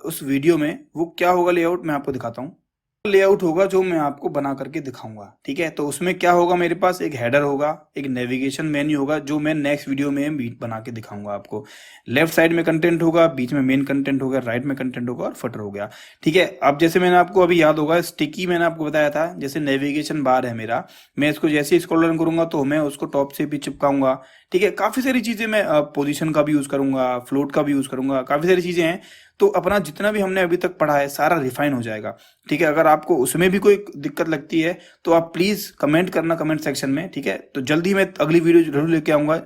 उस वीडियो में, वो क्या होगा लेआउट मैं आपको दिखाता हूँ। लेआउट होगा जो मैं आपको बना करके दिखाऊंगा। ठीक है, तो उसमें क्या होगा, मेरे पास एक हेडर होगा, एक नेविगेशन मेन्यू होगा जो मैं नेक्स्ट वीडियो में बना के दिखाऊंगा आपको। लेफ्ट साइड में कंटेंट होगा, बीच में मेन कंटेंट होगा, राइट में कंटेंट होगा और फटर हो गया। ठीक है, अब जैसे मैंने आपको अभी याद होगा स्टिकी मैंने आपको बताया था, जैसे नेविगेशन बार है मेरा, मैं इसको जैसे ही स्क्रॉल डाउन करूंगा तो मैं उसको टॉप से भी चिपकाऊंगा। ठीक है, काफी सारी चीजें मैं पोजीशन का भी यूज करूंगा, फ्लोट का भी यूज करूंगा, काफी सारी चीजें हैं। तो अपना जितना भी हमने अभी तक पढ़ा है सारा रिफाइन हो जाएगा। ठीक है, अगर आपको उसमें भी कोई दिक्कत लगती है तो आप प्लीज कमेंट करना कमेंट सेक्शन में। ठीक है, तो जल्दी मैं अगली वीडियो जरूर लेके आऊंगा।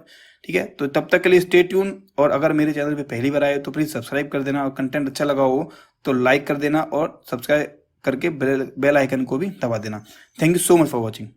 ठीक है, तो तब तक के लिए स्टे ट्यून। और अगर मेरे चैनल पे पहली बार आए तो प्लीज सब्सक्राइब कर देना, और कंटेंट अच्छा लगा हो तो लाइक कर देना और सब्सक्राइब करके बेल आइकन को भी दबा देना। Thank you so much for watching.